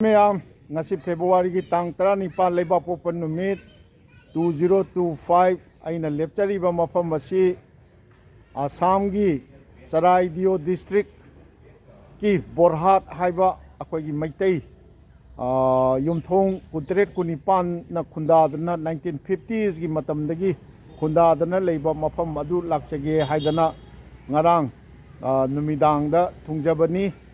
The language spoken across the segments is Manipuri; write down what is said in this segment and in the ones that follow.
Mayam ngasi February ki tang 19 leba popan numit 2025 aina lepchari ba mafam asi Assam gi Saraidio district ki Borhat haiba akoi gi maitai yumthong kuntret kunipan na khundadana 1950s gi matamdagi khundadana leba mafam adu lakchage haidana ngarang numidangda thungjabani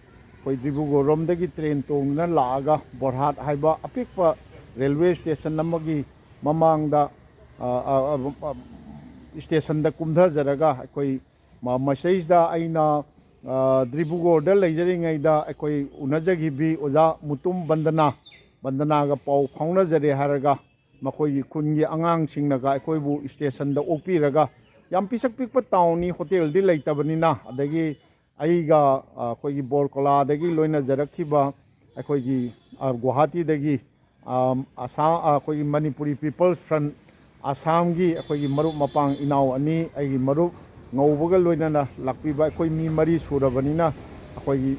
koi Dibrugarh romdagi train tongna laaga Borhat haiba apikpa railway station namagi mamangda station da kumdha jaraga koi masaisda aina Dibrugarh da leijari da koi unajagi bi oja mutum bandana ga pau phauna jare haraga makoi kungi angang singnaga koi bu station da okpiraga yam pisak pikpa tawni hotel di leitabani adagi aiga koigi Borkola dagi loina jarakhiba koigi Guwahati dagi Assam koigi Manipuri People's Front Assam gi koigi marup mapang inaw ani aigi marup ngaubaga loina na lakpiba koi mi mari surabanina koigi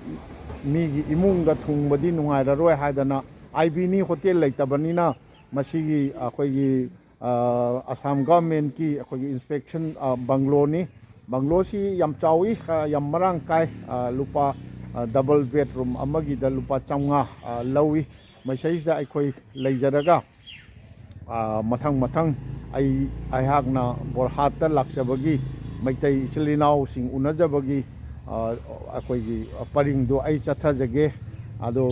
mi gi imungda thungbadi nungairaroi haidana IB ni hotel leitabanina masigi koigi Assam government ki koigi inspection banglo ni banglo si yam chawi yam marang kai lupa double bedroom amagi da lupa chamnga lawi maisai da aikoi leijaraga mathang aihakna Borhat da laksabagi maitai ichilinaw sing unajabagi akoi gi paring do ai chathajage ado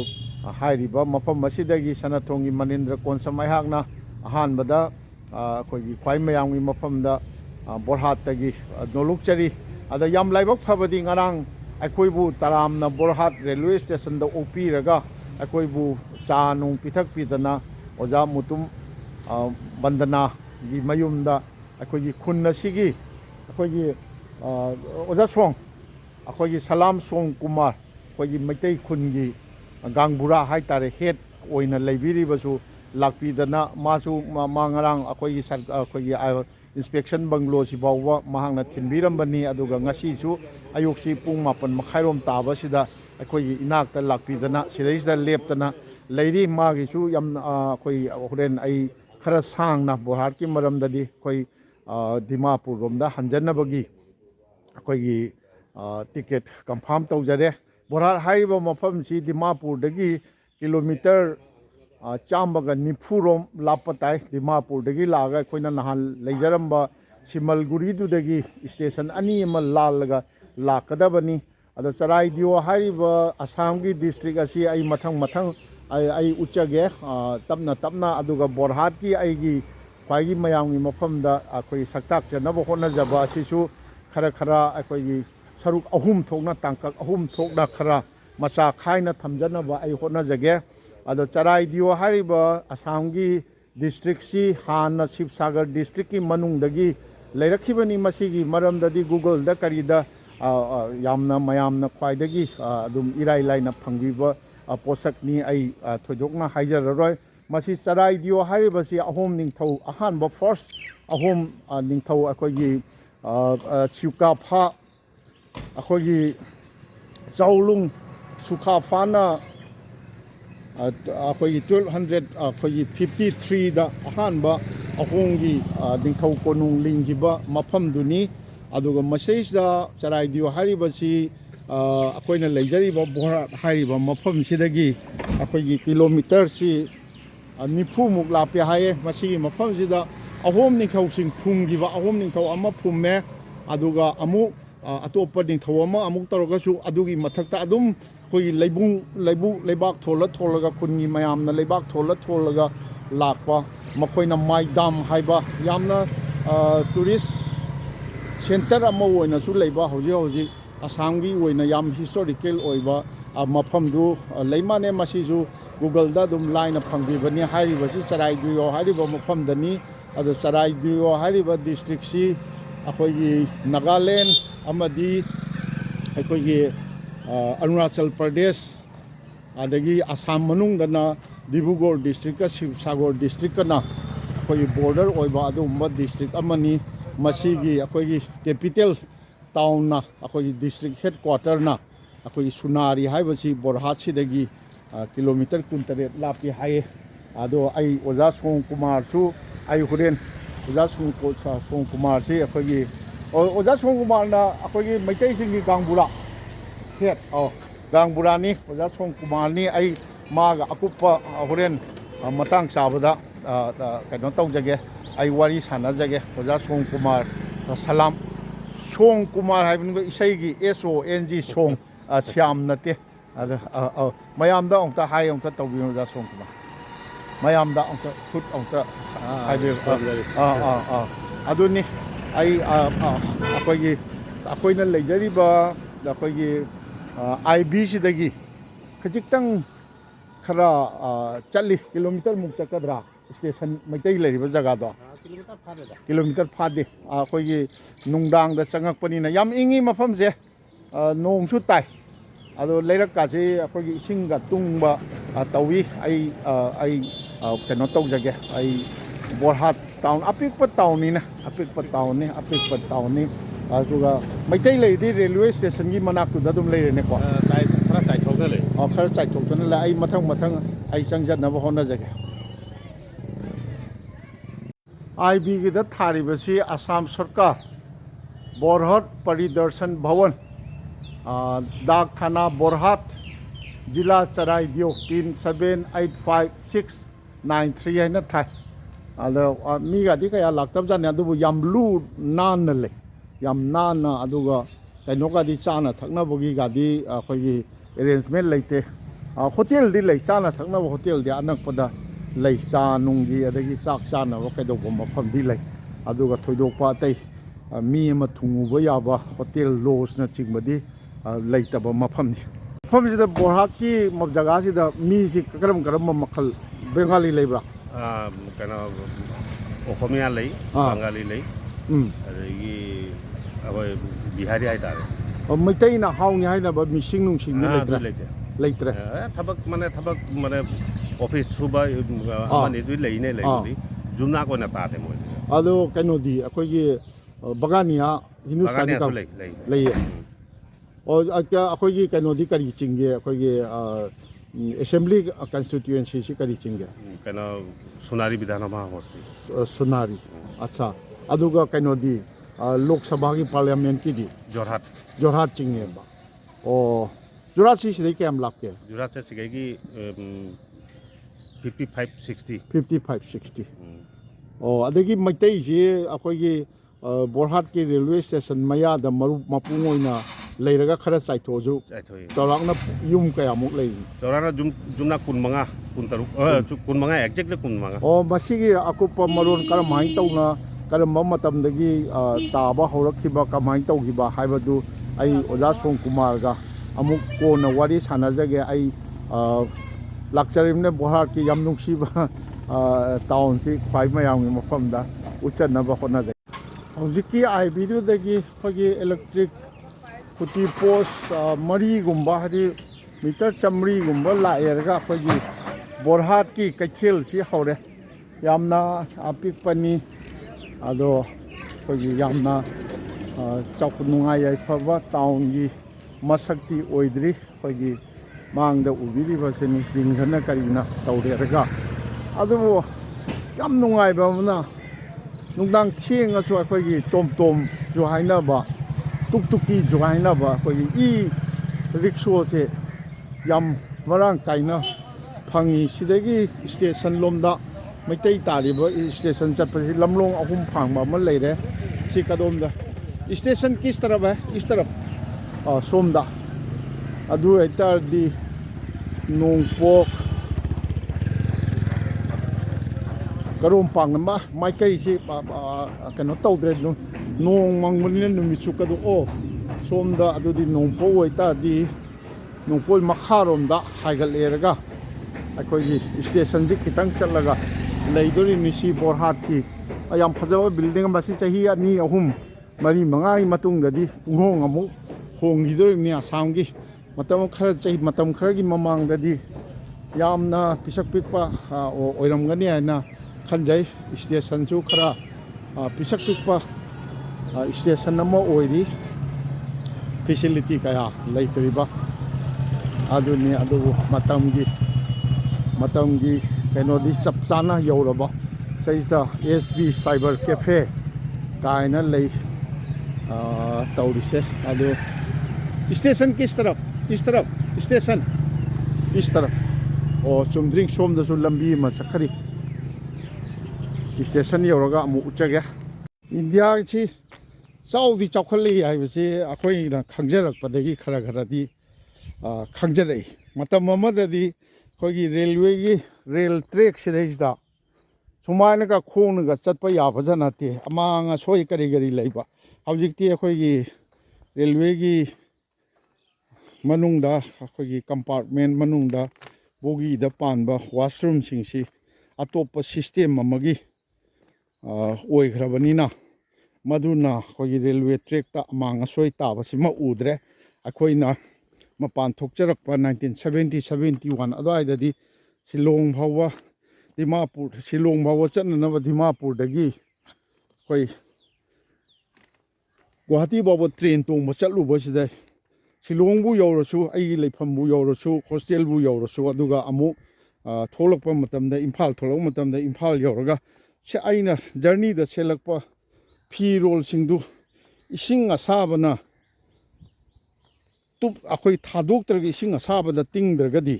hairiba mafam masidagi sanathongi Manindra Konsam aihakna ahanbada akoi gi khwai mayamgi mafamda Borhat tagi nolukchari ada yam laibak phabadi ngarang akoibu taramna Borhat railway station da opiraga akoibu cha nung pithak pidana oja mutum bandana gi mayumda akoigi khunna sigi akoigi oja song akoigi Salam Song Kumar akoigi maitai khungi gangbura haitare head oina leibiribasu lakpidana masu mangarang akoigi inspection banglo si bawa mahangna thinbirambani aduga ngasi chu ayuksi pung mapan makhairom taba sida akoi inakta lakpidana sidaisda leptana leiri magi chu yam akoi horen ai khara sangna Borhat ki maramdadi koi Dimapur romda hanjanabagi akoi ticket confirm tawjare Borhat haiba mafam si Dimapur dagi kilometer chambaga nifurom lapatai Dimapur dagi laga koina nahan leijaramba Simalguri du dagi station ani ama lalaga lakadabani ada Saraidio hariba Assam gi district asi ai mathang ai uchage tapna aduga Borhat ki aigi khwaigi mayamgi mafamda akoi saktak janaba hona jaba asisu khara akoi saruk ahum thokna tangkak ahum thokna khara macha khaina thamjanaba ai hona jage ado Saraidio hariba Assam gi district si hana Sibsagar district ki manungdagi leirakhibani masigi maramdadi Google da karida yamna mayamna khwaidagi adum irai laina phangbiba posakni ai thodokna haijararoi masi Saraidio hariba si ahom ningthau ahanba first ahom ningthau akoigi Sukapha akoigi Chaulung Sukhafana akoigi 1253 da ahanba ahongi ningthau konung linggiba mafamduni aduga masaisda Saraidio haribasi akoina leijariba Borhat hariba mafamsidagi akoigi kilometer si nifu muk lape haye masigi mafamsida ahom ningthau sing phumgiba ahom ningthau ama phumme aduga amu atopa ningthau ama amuk tarogasu adugi mathakta adum koi leibak tholaga kungi mayamna leibak tholaga lakpa makoina Maidam haiba yamna tourist center ama oina su leiba hoji Assam gi oina yam historical oiba mafamdu leimane masiju Google da dum line phangbibani hariba si Saraidio hariba mafamdani ado Saraidio hariba district si akoigi Nagaland amadi akoigi Arunachal Pradesh adagi Assam manungdana Dibrugarh district ka Sibsagar district kana koi border oiba adumba district amani masigi akoigi capital town na akoigi district headquarter na akoigi Sunari haibasi Borhat sidagi kilometre 23 ꯂꯥꯞꯄꯤ ꯍꯥꯏꯌꯦ ꯑꯗꯣ ꯑꯩ ꯑꯣꯖꯥ ꯁꯣꯝ ꯀꯨꯃꯥꯔꯁꯨ ꯑꯩ ꯍꯣꯔꯦꯟ ꯑꯣꯖꯥ ꯁꯣꯝ ꯀꯨꯃꯥꯔꯁꯤ ꯑꯩꯈꯣꯏꯒꯤ ꯑꯣꯖꯥ ꯁꯣꯝ ꯀꯨꯃꯥꯔꯅ ꯑꯩꯈꯣꯏꯒꯤ ꯃꯩꯇꯩꯁꯤꯡꯒꯤ ꯒꯥꯡꯕꯨꯔꯥ ꯍꯦꯠ ꯒꯥꯡꯕꯨꯔꯥꯅꯤ ꯑꯣꯖꯥ ꯁꯣꯝ ꯀꯨꯃꯥꯔꯅꯤ ꯑꯩ ꯃꯥꯒ ꯑꯀꯨꯞꯄ ꯍꯣꯔꯦꯟ ꯃꯇꯥꯡ ꯆꯥꯕꯗ ꯀꯩꯅꯣ ꯇꯧꯖꯒꯦ ꯑꯩ ꯋꯥꯔꯤ ꯁꯥꯟꯅꯖꯒꯦ ꯑꯣꯖꯥ ꯁꯣꯝ ꯀꯨꯃꯥꯔ ꯁꯂꯥꯝ ꯁꯣꯡ ꯀꯨꯃꯥꯔ ꯍꯥꯏꯕꯅꯤꯀꯣ ꯏꯁꯩꯒꯤ SONG ꯁꯣꯡ ꯁ꯭ꯌꯥꯝ ꯅꯠꯇꯦ ꯑꯗ ꯃꯌꯥꯝꯗ ꯑꯃꯨꯛꯇ ꯍꯥꯏ ꯑꯃꯨꯛꯇ ꯇꯧꯕꯤꯌꯨ ꯑꯣꯖꯥ ꯁꯣꯝ ꯀꯨꯃꯥꯔ ꯃꯌꯥꯝꯗ ꯑꯃꯨꯛꯇ ꯈꯨꯠ ꯑꯃꯨꯛꯇ ꯍꯥꯏꯕꯤꯌꯨ ꯑꯗꯨꯅꯤ ꯑꯩ ꯑꯩꯈꯣꯏꯅ ꯂꯩꯖꯔꯤꯕ ꯑꯩꯈꯣꯏꯒꯤ IBꯁꯤꯗꯒꯤ ꯈꯖꯤꯛꯇꯪ खरा चली किलोमीटर मुक चकद्रा स्टेशन मैतई लेरिबा जगह किलोमीटर फादे अखोगी नुंगदांग दा चंगकपनिना याम इंगी मफमजे नोंगसु ताई अदो लेरक कासे अखोगी इसिंगा तुंगबा तवी आई कनो तौजगे आई बोरहाट टाउन अपिकप टाउननिना अपिकप टाउननि अदुगा मैतई लेदि रेलवे स्टेशन की मनाकुदा दुम लेरेनेको खर चाइथोक्तना ला मथंग आई चंजनब होनजगे IB गिदा थारिबसी असम सरकार बोरहाट परिदर्शन भवन डाक थाना बोरहाट जिला चराइदियो पिन 785693 है थाई अदो मीगादी कया लाक्तब जाने अदुबु याम लू नान ले याम नान अदुगा कैनोगादी चाना थकनबगी गादी अखोगी अरेंजमेंट लेते होटल दी ले चाना थकनब होटल दी अनकपदा लई चा नुंगी अदगी चाक चानब कैदोबो मफम दी ले अदुगा थोइदोकपा अतै मी अमा थुंगुबा याबा होटल लॉज न चिंगबदी लेतब मफमनि मफमसिदा बोरहाट की जगहसिदा मी सि करम मखल बेंगाली लेब्रा कना ओखमिया लई बंगाली लई अदगी अबय बिहारी आइतारे मैतैना हाउनि हाइनबा मिसिंग नुंसिंग लेत्रे थबक माने ऑफिस सुबा माने दुई लेने लेबी जुमना को ना ताते मोय अदो कैनोदी अखोगी बगानिया हिंदुस्तानी का लेये और अखोगी कैनोदी करी चिंगे अखोगी असेंबली कॉन्स्टिट्यूएंसी से करी चिंगे कैनो सुनारी विधानसभा होस्ती सुनारी अच्छा अदुगा कैनोदी लोकसभा की पार्लियामेंट की दी जोरहाट चिंगे बा ओ जोरहाट से क्या हम लाके जोरहाट से सिगेगी 55-60 ओ अदगी मैतई से अखोगी बोरहाट की रेलवे स्टेशन मयादा मरु मपुंगोइना लेरगा खरा चाइथोजु चौराकना युम कयामुक लेई चौराना जुमना 15 एक्जेक्टली 15 ओ मसिगी अकुप मरोन करमाइ तौना करम मतमदगी ताबा हौरखिबा कमाइ तौगिबा हाइबदु आई ओजा सोम कुमार गा अमुक कोना वारी सानाजगे आई लाक्चरिमने बोरहाट की याम नुंगसिबा टाउन से ख्वाइ मयामनि मफमदा उचनबा होनाजे हौजिकी आइबिदुदगी फगी इलेक्ट्रिक कुटी पोस्ट मरी गुम्बा हदि मीटर चमरी गुम्बा लाएरगा फगी बोरहाट की कैथेल से हौरे यामना अपिकपनी अदो फगी यामना चौकुनुंगाय याइफबा टाउन की मसक्ति ओइद्री फगी मांगदा उबिरिबसनि जिंगना करिना तौरेरगा अदुबो याम नुंगाइबमना नुंगदांग थेंगसु अखोगी टोम जो हाइनाबा टुकटुकी जो हाइनाबा अखोगी ई रिक्शो से याम मरांग काइना फंगी सिदगी स्टेशन लोमदा मैतई तारिबा स्टेशन चटपसि लमलोंग अहुम फांगबा म लेरे सि कदोमदा स्टेशन किस तरफ है इस तरफ सोमदा अदु एतारदी नोंपोक करोम पांगमा माइकई से कनो तौद्रे नोंग मंगमनिना नुमिचु कदो ओ सोमदा अदुदि नोंपो ओइतादि नोंपोल मखारोमदा हाइगलेरगा अखोगी स्टेशन से खितंग चलगा लेदोरी निसी बोरहाट की याम फजबा बिल्डिंग मसी चाही अनि अहुम मरी मंगाई मतुंगदि पुंगोंग अमु होंगिदोरिनि आसाम की मतम खर चाही मतम खरगी ममांगदि यामना पिसक पिकपा ओइरमगनि हैना खंजै स्टेशन जो खरा पिसक पिकपा स्टेशन नम ओइरी फैसिलिटी कया लेतरिबा ꯑꯗꯨꯅꯤ ꯑꯗꯨꯕꯨ ꯃꯇꯝꯒꯤ ꯀꯩꯅꯣꯗꯤ ꯆꯞ ꯆꯥꯅ ꯌꯧꯔꯕ ꯁꯤꯗꯩꯁꯤꯗ SB ꯁꯥꯏꯕꯔ ꯀꯦꯐꯦ ꯀꯥꯏꯅ ꯂꯩ तौरीसे अदो स्टेशन किस तरफ स्टेशन इस तरफ और चुमद्रिंग सोमदसु लंबी मा सखरी स्टेशन यौरगा अमु उच्चगे इंडिया छि चाउदी चाउखली हाइबसे अखोइना खंगजरकपदगी खरा खरादी खंगजरई मतम अमददी खोगी रेलवे की रेल ट्रैक सिदैसदा सुमायना का खोंगा चटपा याबजा नाते अमांगा सोय करी गरी लैबा हौजिकती अखोगी रेलवे की मनुंगदा अखोगी कंपार्टमेंट मनुंगदा बोगी दा पानबा वाशरूम सिंगसी अतोप सिस्टम अमगी ओइखरबनिना मधुना अखोगी रेलवे ट्रैक ता अमांगा सोय ताबसिमा उद्रे अखोइना मपान थोकचरकपा 1970-71 अदवाइददी शिलोंग भावा दिमापुर शिलोंग भावा चननबा दिमापुरदगी कोई गुवाहाटी बाबा ट्रेन तोंब चलुबसिदा शिलोंबु यौरसु अइगी लेफमबु यौरसु हॉस्टेलबु यौरसु अदुगा अमु थोलकपा मतमदा इम्फाल थोलक मतमदा इम्फाल यौरगा से आइना जर्नी दा सेलकपा फी रोल सिंगदु इसिंग असाबना तुप अखोई थादोक्तरगे इसिंग असाबदा तिंगद्रगदी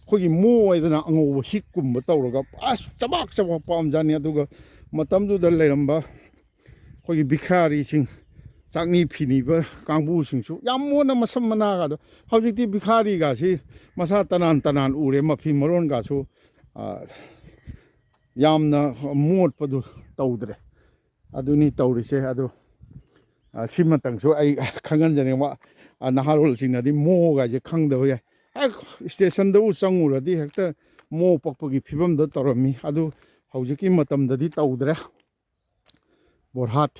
खोगी मोयदना अंगोब हिककुंबा तौरगा अस चबाक पामजानी अदुगा मतमदुदा लेरंबा खोगी भिखारी सिंग चाकनी फिनीबा कांगबु सिंगसु याम मोना मसम मनागादो हौजिकती भिखारी गासी मसा तनान उरे मफी मरोन गासु यामना मोटपदु तौद्रे अदुनी तौरिसे अदु सिमतंगसु आई खंगनजने वा नहारोल सिंगनादी मो गाजे खंगदबा याय स्टेशन दा चंगुरदी हेक्ता मो पक्पगी फिबमदा तौरमी अदु हौजिकी मतमददी तौद्रे बोरहाट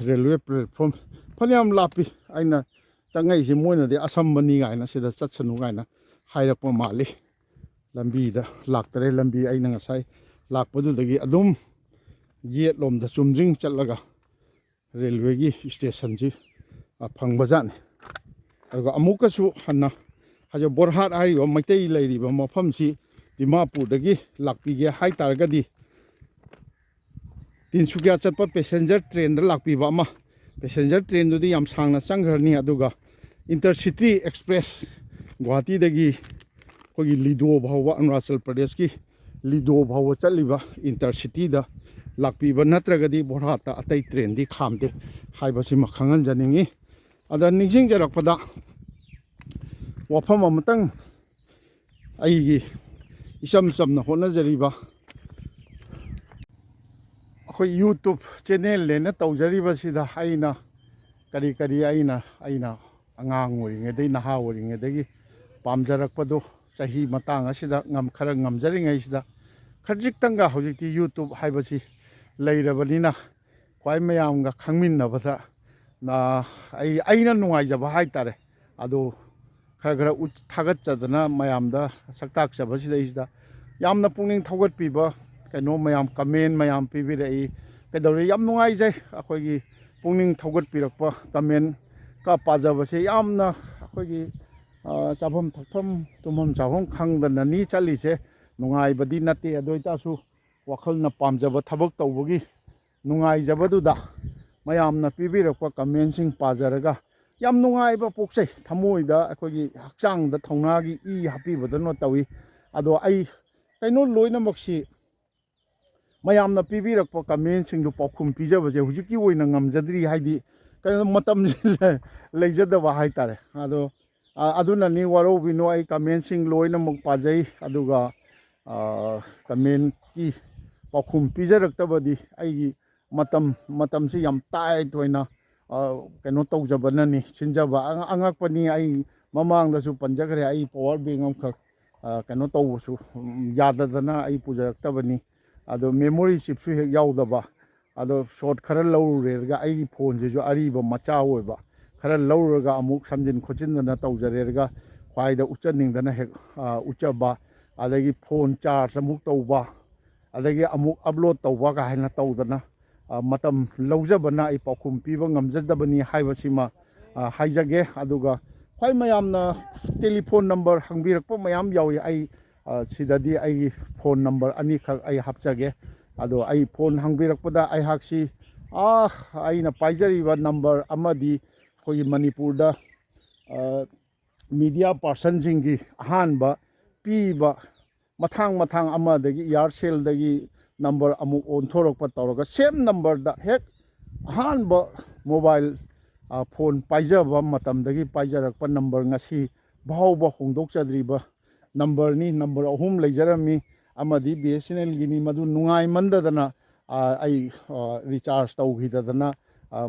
रेलवे प्लेटफॉर्म फनियाम लापी आइना चंगैसे मोइनदे असंबनी गायना सिदा चत्सनु गायना हाइरप माली लंबीदा लाक्तरे लंबी आइना ngасai लाकपदुदगी अदुम येट लोमदा चुमद्रिंग चलगा रेलवे की स्टेशन जी फंगबजाने अदुगा अमुकसु हन्ना हजो बोरहाट हाइबा Meitei लैरिबा मफमसी दिमापुरदगी लाकपीगे high तारगदी Tinsukia चटपा passenger train लापीबा अमा पैसेंजर ट्रेन दुदी याम सांगना चंगरनी अदुगा इंटरसिटी एक्सप्रेस गुवाहाटी दगी कोगी लिडो भावा अरुणाचल प्रदेश की लिडो भावा चलिबा इंटरसिटी दा लापीबा नत्रगदी बोरहाटा अतै ट्रेन दी खामदे हाइबसी मखंगन जनिंगी अदा निजिंग जरकपदा वफम अमतंग अइगी इसम समना होनजरिबा अखोई यूट्यूब चैनल लेना तौजरीबसिदा आइना करी आइना अंगांग ओरिङेदै नहा ओरिङेदैगी पामजरकपदो चाही मतांग असिदा खरा ngamजरिङैसिदा खजिक्तंगा हौजिकती यूट्यूब हाइबसी लैरबनिना क्वाइ मयामगा खंगमिन्नबदा ना आइना नुंगाइजबा हाइतारे अदो खरा थागतचदना मयामदा सक्ताकचबसिदैसिदा यामना पुंगनिंग थौगतपीबा कनो मयाम कमेंट मयाम पीबिरई कदौरे याम नुंगाइजै अखोगी पुंगनिंग थौगतपीरकपा कमेंट का पाजबसे यामना अखोगी चाफम थकफम तुमम चाफम खंगदननी चलिसे नुंगाइबदी नते अदोइतासु वखलना पामजबा थबक तौबगी नुंगाइजबदुदा मयामना पीबिरकपा कमेंट सिंग पाजरगा याम नुंगाइबा पोक्सै थमोइदा अखोगी हक्चांगदा थौनागी ई हापीबदनो तवी अदो आई कइनो लोइनमक्सी मयामना पीबिरकपा कमेंट सिंगदु पाखुम पीजबजे हुजिकी ओइना ngamjadri हाइदी कइनो मतम लेजदबा हाइतारे अदो अदुननी वारोबिनो आई कमेंट सिंग लोइनमक पाजै अदुगा कमेंट की पाखुम पीजरक्तबदी आइगी मतम से याम टाइट ओइना कइनो तौजबननी सिनजबा अंगकपनी आई ममांगदसु पंजगरे आई पावर बैंक अमखक कइनो तौबसु याददना आई पुजरक्तबनी अदो मेमोरी चिपसु हेक याउदबा अदो शॉट खरा लौरेरगा आई फोन जेजु अरीबा मचा ओइबा खरा लौरगा अमुक समजिन खोचिनदना तौजरेरगा ख्वाइदा उच्चनिंगदना हेक उच्चबा अदगी फोन चार्ज अमुक तौबा अदगी अमुक अपलोड तौबा का हाइना तौदना मतम लौजबना आई पाखुम पीबा ngamjadabani हाइबसिमा हाइजगे अदुगा ꯈ꯭ꯋꯥꯏ ꯃꯌꯥꯝꯅ ꯇꯦꯂꯤꯐꯣꯟ ꯅꯝꯕꯔ ꯍꯪꯕꯤꯔꯛꯄ ꯃꯌꯥꯝ ꯌꯥꯎꯏ ꯑꯩ ꯁꯤꯗꯗꯤ ꯑꯩꯒꯤ ꯐꯣꯟ ꯅꯝꯕꯔ ꯑꯅꯤꯈꯛ ꯑꯩ ꯍꯥꯞꯆꯒꯦ ꯑꯗꯣ ꯑꯩ ꯐꯣꯟ ꯍꯪꯕꯤꯔꯛꯄꯗ ꯑꯩꯍꯥꯛꯁꯤ ꯑꯩꯅ ꯄꯥꯏꯖꯔꯤꯕ ꯅꯝꯕꯔ ꯑꯃꯗꯤ ꯑꯩꯈꯣꯏꯒꯤ ꯃꯅꯤꯄꯨꯔꯗ ꯃꯤꯗꯤꯌꯥ ꯄꯥꯔꯁꯟꯁꯤꯡꯒꯤ ꯑꯍꯥꯟꯕ ꯄꯤꯕ ꯃꯊꯥꯡ ꯑꯃꯗꯒꯤ ꯏꯌꯥꯔꯁꯦꯜꯗꯒꯤ ꯅꯝꯕꯔ ꯑꯃꯨꯛ ꯑꯣꯟꯊꯣꯔꯛꯄ ꯇꯧꯔꯒ ꯁꯦꯝ ꯅꯝꯕꯔꯗ ꯍꯦꯛ ꯑꯍꯥꯟꯕ ꯃꯣꯕꯥꯏꯜ ꯐꯣꯟ ꯄꯥꯏꯖꯕ ꯃꯇꯝꯗꯒꯤ ꯄꯥꯏꯖꯔꯛꯄ ꯅꯝꯕꯔ ꯉꯁꯤ ꯐꯥꯎꯕ ꯍꯣꯡꯗꯣꯛꯆꯗ꯭ꯔꯤꯕ ꯅꯝꯕꯔꯅꯤ ꯅꯝꯕꯔ 3 ꯂꯩꯖꯔꯝꯃꯤ ꯑꯃꯗꯤ BSNLꯒꯤꯅꯤ ꯃꯗꯨ ꯅꯨꯡꯉꯥꯏꯃꯟꯗꯗꯅ ꯑꯩ ꯔꯤꯆꯥꯔꯖ ꯇꯧꯈꯤꯗꯗꯅ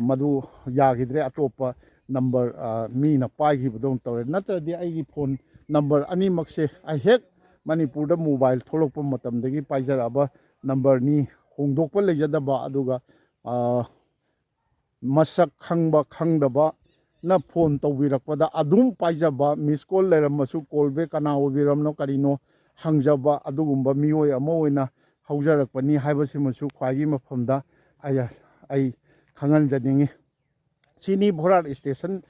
ꯃꯗꯨ ꯌꯥꯈꯤꯗ꯭ꯔꯦ ꯑꯇꯣꯞꯄ ꯅꯝꯕꯔ ꯃꯤꯅ ꯄꯥꯏꯈꯤꯕꯗꯧ ꯇꯧꯔꯦ ꯅꯠꯇ꯭ꯔꯗꯤ ꯑꯩꯒꯤ ꯐꯣꯟ ꯅꯝꯕꯔ ꯑꯅꯤꯃꯛꯁꯦ ꯑꯩ ꯍꯦꯛ ꯃꯅꯤꯄꯨꯔꯗ ꯃꯣꯕꯥꯏꯜ ꯊꯣꯛꯂꯛꯄ ꯃꯇꯝꯗꯒꯤ ꯄꯥꯏꯖꯔꯛꯑꯕ ꯅꯝꯕꯔꯅꯤ ꯍꯣꯡꯗꯣꯛꯄ ꯂꯩꯖꯗꯕ ꯑꯗꯨꯒ ꯃꯁꯛ ꯈꯪꯕ ꯈꯪꯗꯕꯅ ꯐꯣꯟ ꯇꯧꯕꯤꯔꯛꯄꯗ ꯑꯗꯨꯝ ꯄꯥꯏꯖꯕ ꯃꯤꯁ ꯀꯣꯜ ꯂꯩꯔꯝꯃꯁꯨ ꯀꯣꯜ ꯕꯦꯛ ꯀꯅꯥ ꯑꯣꯏꯕꯤꯔꯕꯅꯣ ꯀꯔꯤꯅꯣ ꯍꯪꯖꯕ ꯑꯗꯨꯒꯨꯝꯕ ꯃꯤꯑꯣꯏ ꯑꯃ ꯑꯣꯏꯅ ꯍꯧꯖꯔꯛꯄꯅꯤ ꯍꯥꯏꯕꯁꯤꯃꯁꯨ ꯈ꯭ꯋꯥꯏꯒꯤ ꯃꯐꯝꯗ ꯑꯩ ꯈꯪꯍꯟꯖꯅꯤꯡꯉꯤ ꯁꯤꯅꯤ ꯚꯣꯔꯥꯠ ꯏꯁꯇꯦꯁꯟ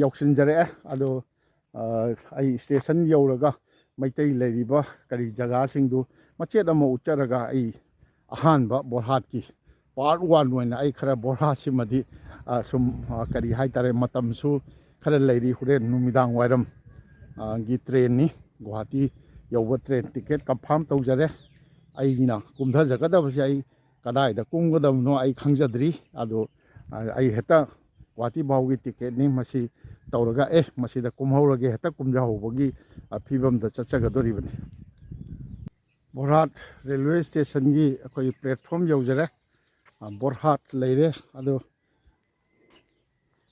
ꯌꯧꯁꯤꯟꯖꯔꯛꯑꯦ ꯑꯗꯣ ꯑꯩ ꯏꯁꯇꯦꯁꯟ ꯌꯧꯔꯒ ꯃꯩꯇꯩ ꯂꯩꯔꯤꯕ ꯀꯔꯤ ꯖꯒꯥꯁꯤꯡꯗꯨ ꯃꯆꯦꯠ ꯑꯃ ꯎꯠꯆꯔꯒ ꯑꯩ ꯑꯍꯥꯟꯕ ꯕꯣꯔꯍꯥꯠꯀꯤ ꯄꯥꯔꯠ 1 ꯑꯣꯏꯅ ꯑꯩ ꯈꯔ ꯕꯣꯔꯍꯥꯠꯁꯤꯃꯗꯤ ꯁꯨꯝ ꯀꯔꯤ ꯍꯥꯏꯇꯥꯔꯦ ꯃꯇꯝꯁꯨ ꯈꯔ ꯂꯩꯔꯤ ꯍꯣꯔꯦꯟ ꯅꯨꯃꯤꯗꯥꯡ ꯋꯥꯏꯔꯝ ꯒꯤ ꯇ꯭ꯔꯦꯟꯅꯤ ꯒꯨꯋꯥꯍꯥꯇꯤ ꯌꯧꯕ ꯇ꯭ꯔꯦꯟ ꯇꯤꯀꯦꯠ ꯀꯟꯐꯥꯔꯝ ꯇꯧꯖꯔꯦ ꯑꯩꯅ ꯀꯨꯝꯊꯖꯒꯗꯕꯁꯦ ꯑꯩ ꯀꯗꯥꯏꯗ ꯀꯨꯝꯒꯗꯕꯅꯣ ꯑꯩ ꯈꯪꯖꯗ꯭ꯔꯤ ꯑꯗꯣ ꯑꯩ ꯍꯦꯛꯇ ꯒꯨꯋꯥꯍꯥꯇꯤ ꯐꯥꯎꯒꯤ ꯇꯤꯀꯦꯠꯅꯤ ꯃꯁꯤ ꯇꯧꯔꯒ ꯃꯁꯤꯗ ꯀꯨꯝꯍꯧꯔꯒꯦ ꯍꯦꯛꯇ ꯀꯨꯝꯖꯍꯧꯕꯒꯤ ꯐꯤꯕꯝꯗ ꯆꯠꯆꯒꯗꯧꯔꯤꯕꯅꯤ ꯕꯣꯔꯍꯥꯠ ꯔꯦꯜꯋꯦ ꯏꯁꯇꯦꯁꯟꯒꯤ ꯑꯩꯈꯣꯏꯒꯤ ꯄ꯭ꯂꯦꯠꯐꯣꯝ ꯌꯧꯖꯔꯦ ꯕꯣꯔꯍꯥꯠ ꯂꯩꯔꯦ ꯑꯗꯣ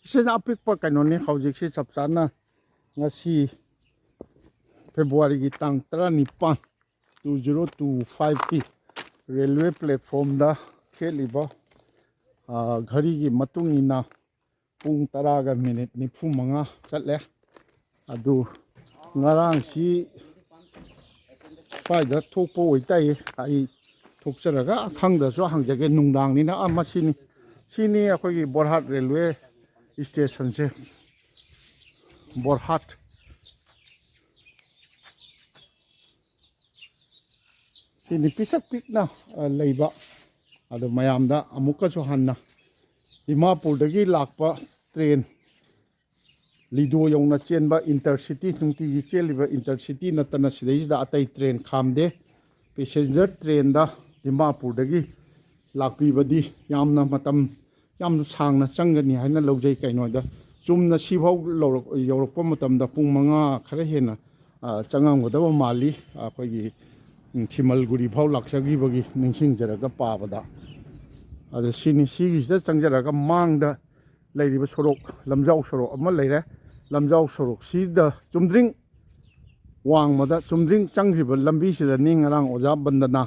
ꯁꯤꯅ ꯑꯄꯤꯛꯄ ꯀꯩꯅꯣꯅꯤ ꯍꯧꯖꯤꯛꯁꯤ ꯆꯞ ꯆꯥꯅ ꯉꯁꯤ ꯐꯦꯕ꯭ꯔꯨꯋꯥꯔꯤꯒꯤ ꯇꯥꯡ 19 2025ꯀꯤ ꯔꯦꯜꯋꯦ ꯄ꯭ꯂꯦꯠꯐꯣꯝꯗ ꯈꯦꯠꯂꯤꯕ ꯘꯔꯤꯒꯤ ꯃꯇꯨꯡ ꯏꯟꯅ ꯄꯨꯡ 10:45 ꯆꯠꯂꯦ ꯑꯗꯨ ꯉꯔꯥꯡꯁꯤ ꯁ꯭ꯋꯥꯏꯗ ꯊꯣꯛꯄ ꯑꯣꯏꯇꯥꯏꯌꯦ ꯑꯩ ꯊꯣꯛꯆꯔꯒ ꯈꯪꯗ꯭ꯔꯁꯨ ꯍꯪꯖꯒꯦ ꯅꯨꯡꯗꯥꯡꯅꯤꯅ ꯁꯤꯅꯤ ꯑꯩꯈꯣꯏꯒꯤ ꯕꯣꯔꯍꯥꯠ ꯔꯦꯜꯋꯦ ꯏꯁꯇꯦꯁꯟꯁꯦ ꯕꯣꯔꯍꯥꯠ ꯁꯤꯅꯤ ꯄꯤꯁꯛ ꯄꯤꯛꯅ ꯂꯩꯕ ꯑꯗꯣ ꯃꯌꯥꯝꯗ ꯑꯃꯨꯛꯀꯁꯨ ꯍꯟꯅ ꯗꯤꯃꯥꯄꯨꯔꯗꯒꯤ ꯂꯥꯛꯄ ꯇ꯭ꯔꯦꯟ ꯂꯤꯗꯣ ꯌꯧꯅ ꯆꯦꯟꯕ ꯏꯟꯇꯔꯁꯤꯇꯤ ꯅꯨꯡꯇꯤꯒꯤ ꯆꯦꯜꯂꯤꯕ ꯏꯟꯇꯔꯁꯤꯇꯤ ꯅꯠꯇꯅ ꯁꯤꯗꯩꯁꯤꯗ ꯑꯇꯩ ꯇ꯭ꯔꯦꯟ ꯈꯥꯝꯗꯦ ꯄꯦꯁꯦꯟꯖꯔ ꯇ꯭ꯔꯦꯟꯗ ꯗꯤꯃꯥꯄꯨꯔꯗꯒꯤ ꯂꯥꯛꯄꯤꯕꯗꯤ ꯌꯥꯝꯅ ꯃꯇꯝ ꯌꯥꯝꯅ ꯁꯥꯡꯅ ꯆꯪꯒꯅꯤ ꯍꯥꯏꯅ ꯂꯧꯖꯩ ꯀꯩꯅꯣꯗ ꯆꯨꯝꯅ ꯁꯤꯐꯥꯎ ꯌꯧꯔꯛꯄ ꯃꯇꯝꯗ ꯄꯨꯡ 5 ꯈꯔ ꯍꯦꯟꯅ ꯆꯪꯉꯝꯒꯗꯕ ꯃꯥꯜꯂꯤ ꯑꯩꯈꯣꯏꯒꯤ ꯊꯤꯃꯜꯒꯨꯔꯤ ꯐꯥꯎ ꯂꯥꯛꯆꯈꯤꯕꯒꯤ ꯅꯤꯡꯁꯤꯡꯖꯔꯒ ꯄꯥꯕꯗ ꯑꯗꯣ ꯁꯤꯒꯤꯁꯤꯗ ꯆꯪꯖꯔꯒ ꯃꯥꯡꯗ ꯂꯩꯔꯤꯕ ꯁꯣꯔꯣꯛ ꯂꯝꯖꯥꯎ ꯁꯣꯔꯣꯛ ꯑꯃ ꯂꯩꯔꯦ ꯂꯝꯖꯥꯎ ꯁꯣꯔꯣꯛꯁꯤꯗ ꯆꯨꯝꯗ꯭ꯔꯤꯡ ꯋꯥꯡꯃꯗ ꯆꯨꯝꯗ꯭ꯔꯤꯡ ꯆꯪꯈ꯭ꯔꯤꯕ ꯂꯝꯕꯤꯁꯤꯗꯅꯤ ꯉꯔꯥꯡ ꯑꯣꯖꯥ ꯕꯟꯗꯅ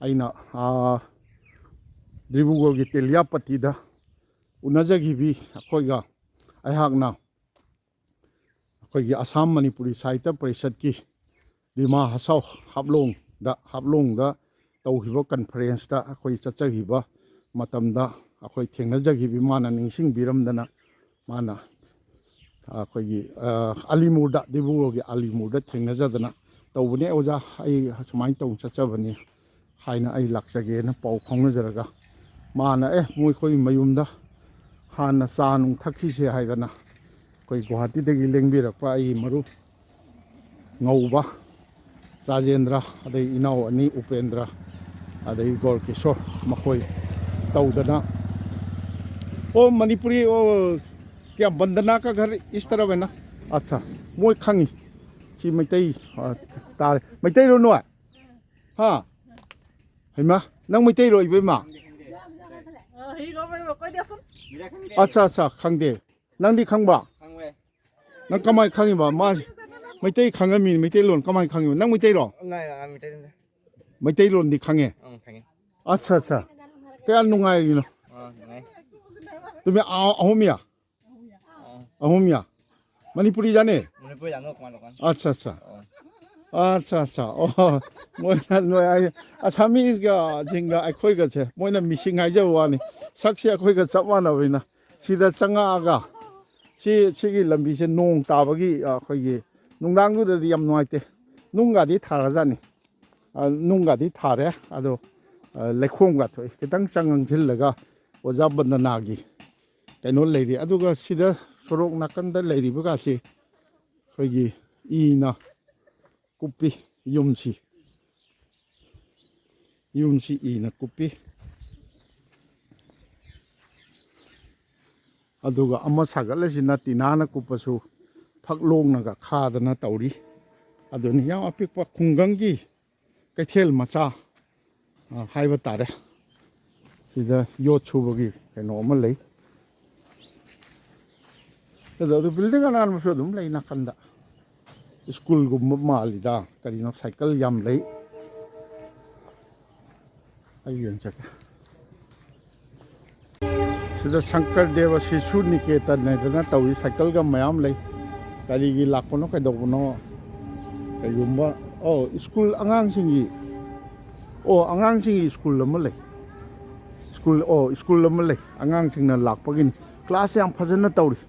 ꯑꯩꯅ ꯗꯤꯕ꯭ꯔꯨꯒꯔꯒꯤ ꯇꯦꯂꯤꯌꯥꯄꯇꯤꯗ ꯎꯅꯖꯈꯤꯕꯤ ꯑꯩꯍꯥꯛꯅ ꯑꯩꯈꯣꯏꯒꯤ ꯑꯁꯥꯝ ꯃꯅꯤꯄꯨꯔꯤ ꯁꯥꯍꯤꯇ꯭ꯌ ꯄꯔꯤꯁꯠꯀꯤ ꯗꯤꯃꯥ ꯍꯁꯥꯎ ꯍꯥꯞꯂꯣꯡꯗ ꯇꯧꯈꯤꯕ ꯀꯟꯐꯔꯦꯟꯁꯇ ꯑꯩꯈꯣꯏ ꯆꯠꯆꯈꯤꯕ ꯃꯇꯝꯗ ꯑꯩꯈꯣꯏ ꯊꯦꯡꯅꯖꯈꯤꯕꯤ ꯃꯥꯅ ꯅꯤꯡꯁꯤꯡꯕꯤꯔꯝꯗꯅ ꯃꯥꯅ ꯑꯩꯈꯣꯏꯒꯤ ꯑꯂꯤꯃꯨꯔꯗ ꯗꯤꯕ꯭ꯔꯨꯒꯔꯒꯤ ꯑꯂꯤꯃꯨꯔꯗ ꯊꯦꯡꯅꯖꯗꯅ ꯇꯧꯕꯅꯦ ꯑꯣꯖꯥ ꯑꯩ ꯁꯨꯃꯥꯏꯅ ꯇꯧ ꯆꯠꯆꯕꯅꯤ ꯍꯥꯏꯅ ꯑꯩ ꯂꯥꯛꯆꯒꯦꯅ ꯄꯥꯎ ꯐꯥꯎꯅꯖꯔꯒ ꯃꯥꯅ ꯃꯣꯏꯈꯣꯏ ꯃꯌꯨꯝꯗ ꯍꯥꯟꯅ ꯆꯥ ꯅꯨꯡ ꯊꯛꯈꯤꯁꯦ ꯍꯥꯏꯗꯅ ꯑꯩꯈꯣꯏ ꯒꯨꯋꯥꯍꯥꯇꯤꯗꯒꯤ ꯂꯦꯡꯕꯤꯔꯛꯄ ꯑꯩꯒꯤ ꯃꯔꯨꯞ ꯉꯧꯕ ꯔꯥꯖꯦꯟꯗ꯭ꯔ ꯑꯗꯩ ꯏꯅꯥꯎ ꯑꯅꯤ ꯎꯄꯦꯟꯗ꯭ꯔ ꯑꯗꯩ ꯒꯣꯔꯀꯤꯁꯣꯔ ꯃꯈꯣꯏ ꯇꯧꯗꯅ मणिपुरी क्या बंदना का घर इस तरफ है ना अच्छा मोई खंगी सी मैतई तार मैतई रो नो हाँ हैमा नंग मैतई रो इबेमा अच्छा अच्छा खंगदे नंदी खंगबा नंग कमाय खंगीबा मा मैतई खंगमी मैतई लोन कमाय खंगीबा नंग मैतई रो मैतई लोन दी खंगे अच्छा अच्छा क्या नुंगाइरिनो तुम्हें अहोमिया अहोमिया मणिपुरी जाने अच्छा अच्छा अच्छा अच्छा असामीसगा जिंगा अखोइगसे मोइना मिसिंग हाइजब वानी सक्से अखोइगा चप मानबैना सिदा चंगागा ꯁꯤꯒꯤ ꯂꯝꯕꯤꯁꯦ ꯅꯣꯡ ꯇꯥꯕꯒꯤ ꯑꯩꯈꯣꯏꯒꯤ ꯅꯨꯡꯗꯥꯡꯗꯨꯗꯗꯤ ꯌꯥꯝ ꯅꯨꯡꯉꯥꯏꯇꯦ ꯅꯨꯡꯒꯗꯤ ꯊꯥꯔꯖꯥꯠꯅꯤ ꯅꯨꯡꯒꯗꯤ ꯊꯥꯔꯦ ꯑꯗꯣ ꯂꯩꯈꯣꯝꯒ ꯊꯣꯛꯏ ꯈꯤꯇꯪ ꯆꯪꯁꯤꯜꯂꯒ ꯑꯣꯖꯥ ꯕꯟꯗꯅꯥꯒꯤ ꯀꯩꯅꯣ ꯂꯩꯔꯤ ꯑꯗꯨꯒ ꯁꯤꯗ ꯁꯣꯔꯣꯛ ꯅꯥꯀꯟꯗ ꯂꯩꯔꯤꯕꯒꯁꯤ ꯑꯩꯈꯣꯏꯒꯤ ꯏꯅ ꯀꯨꯞꯄꯤ ꯌꯨꯝꯁꯤ ꯏꯅ ꯀꯨꯞꯄꯤ ꯑꯗꯨꯒ ꯑꯃ ꯁꯥꯒꯠꯂꯁꯤꯅ ꯇꯤꯅꯥꯅ ꯀꯨꯞꯄꯁꯨ ꯐꯛꯂꯣꯡꯅꯒ ꯈꯥꯗꯅ ꯇꯧꯔꯤ ꯑꯗꯨꯅꯤ ꯌꯥꯝ ꯑꯄꯤꯛꯄ ꯈꯨꯡꯒꯪꯒꯤ ꯀꯩꯊꯦꯜ ꯃꯆꯥ ꯍꯥꯏꯕ ꯇꯥꯔꯦ ꯁꯤꯗ ꯌꯣꯠ ꯁꯨꯕꯒꯤ ꯀꯩꯅꯣ ꯑꯃ ꯂꯩ ꯑꯗꯨ ꯕꯤꯜꯗꯤꯡ ꯑꯅꯥꯟꯕꯁꯨ ꯑꯗꯨꯝ ꯂꯩ ꯅꯥꯀꯟꯗ ꯁ꯭ꯀꯨꯜꯒꯨꯝꯕ ꯃꯥꯜꯂꯤꯗ ꯀꯔꯤꯅꯣ ꯁꯥꯏꯀꯜ ꯌꯥꯝ ꯂꯩ ꯑꯩ ꯌꯦꯡꯖꯒꯦ ꯁꯤꯗ ꯁꯪꯀꯔ ꯗꯦꯕ ꯁꯤꯁꯨ ꯅꯤꯀꯦꯇꯟ ꯍꯥꯏꯗꯅ ꯇꯧꯏ ꯁꯥꯏꯀꯜꯒ ꯃꯌꯥꯝ ꯂꯩ ꯀꯔꯤꯒꯤ ꯂꯥꯛꯄꯅꯣ ꯀꯩꯗꯧꯕꯅꯣ ꯀꯔꯤꯒꯨꯝꯕ ꯁ꯭ꯀꯨꯜ ꯑꯉꯥꯡꯁꯤꯡꯒꯤ ꯑꯉꯥꯡꯁꯤꯡꯒꯤ ꯁ꯭ꯀꯨꯜ ꯑꯃ ꯂꯩ ꯁ꯭ꯀꯨꯜ ꯑꯃ ꯂꯩ ꯑꯉꯥꯡꯁꯤꯡꯅ ꯂꯥꯛꯄꯒꯤꯅꯤ ꯀ꯭ꯂꯥꯁ ꯌꯥꯝ ꯐꯖꯅ ꯇꯧꯔꯤ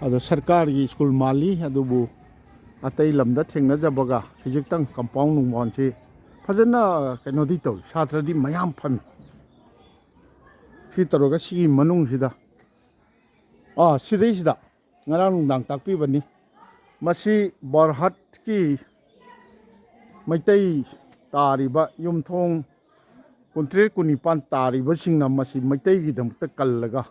ꯑꯗꯣ ꯁꯔꯀꯥꯔꯒꯤ ꯁ꯭ꯀꯨꯜ ꯃꯥꯜꯂꯤ ꯑꯗꯨꯕꯨ ꯑꯇꯩ ꯂꯝꯗ ꯊꯦꯡꯅꯖꯕꯒ ꯈꯤꯖꯤꯛꯇꯪ ꯀꯝꯄꯥꯎꯟ ꯅꯨꯡꯕꯥꯎꯟꯁꯤ ꯐꯖꯅ ꯀꯩꯅꯣꯗꯤ ꯇꯧꯏ ꯁꯥꯇ꯭ꯔꯗꯤ ꯃꯌꯥꯝ ꯐꯝꯃꯤ ꯁꯤ ꯇꯧꯔꯒ ꯁꯤꯒꯤ ꯃꯅꯨꯡꯁꯤꯗ ꯁꯤꯗꯩꯁꯤꯗ ꯉꯔꯥꯡ ꯅꯨꯡꯗꯥꯡ ꯇꯥꯛꯄꯤꯕꯅꯤ ꯃꯁꯤ ꯕꯔꯍꯠꯀꯤ ꯃꯩꯇꯩ ꯇꯥꯔꯤꯕ ꯌꯨꯝꯊꯣꯡ 23-24 ꯇꯥꯔꯤꯕꯁꯤꯡꯅ ꯃꯁꯤ ꯃꯩꯇꯩꯒꯤꯗꯃꯛꯇ ꯀꯜꯂꯒ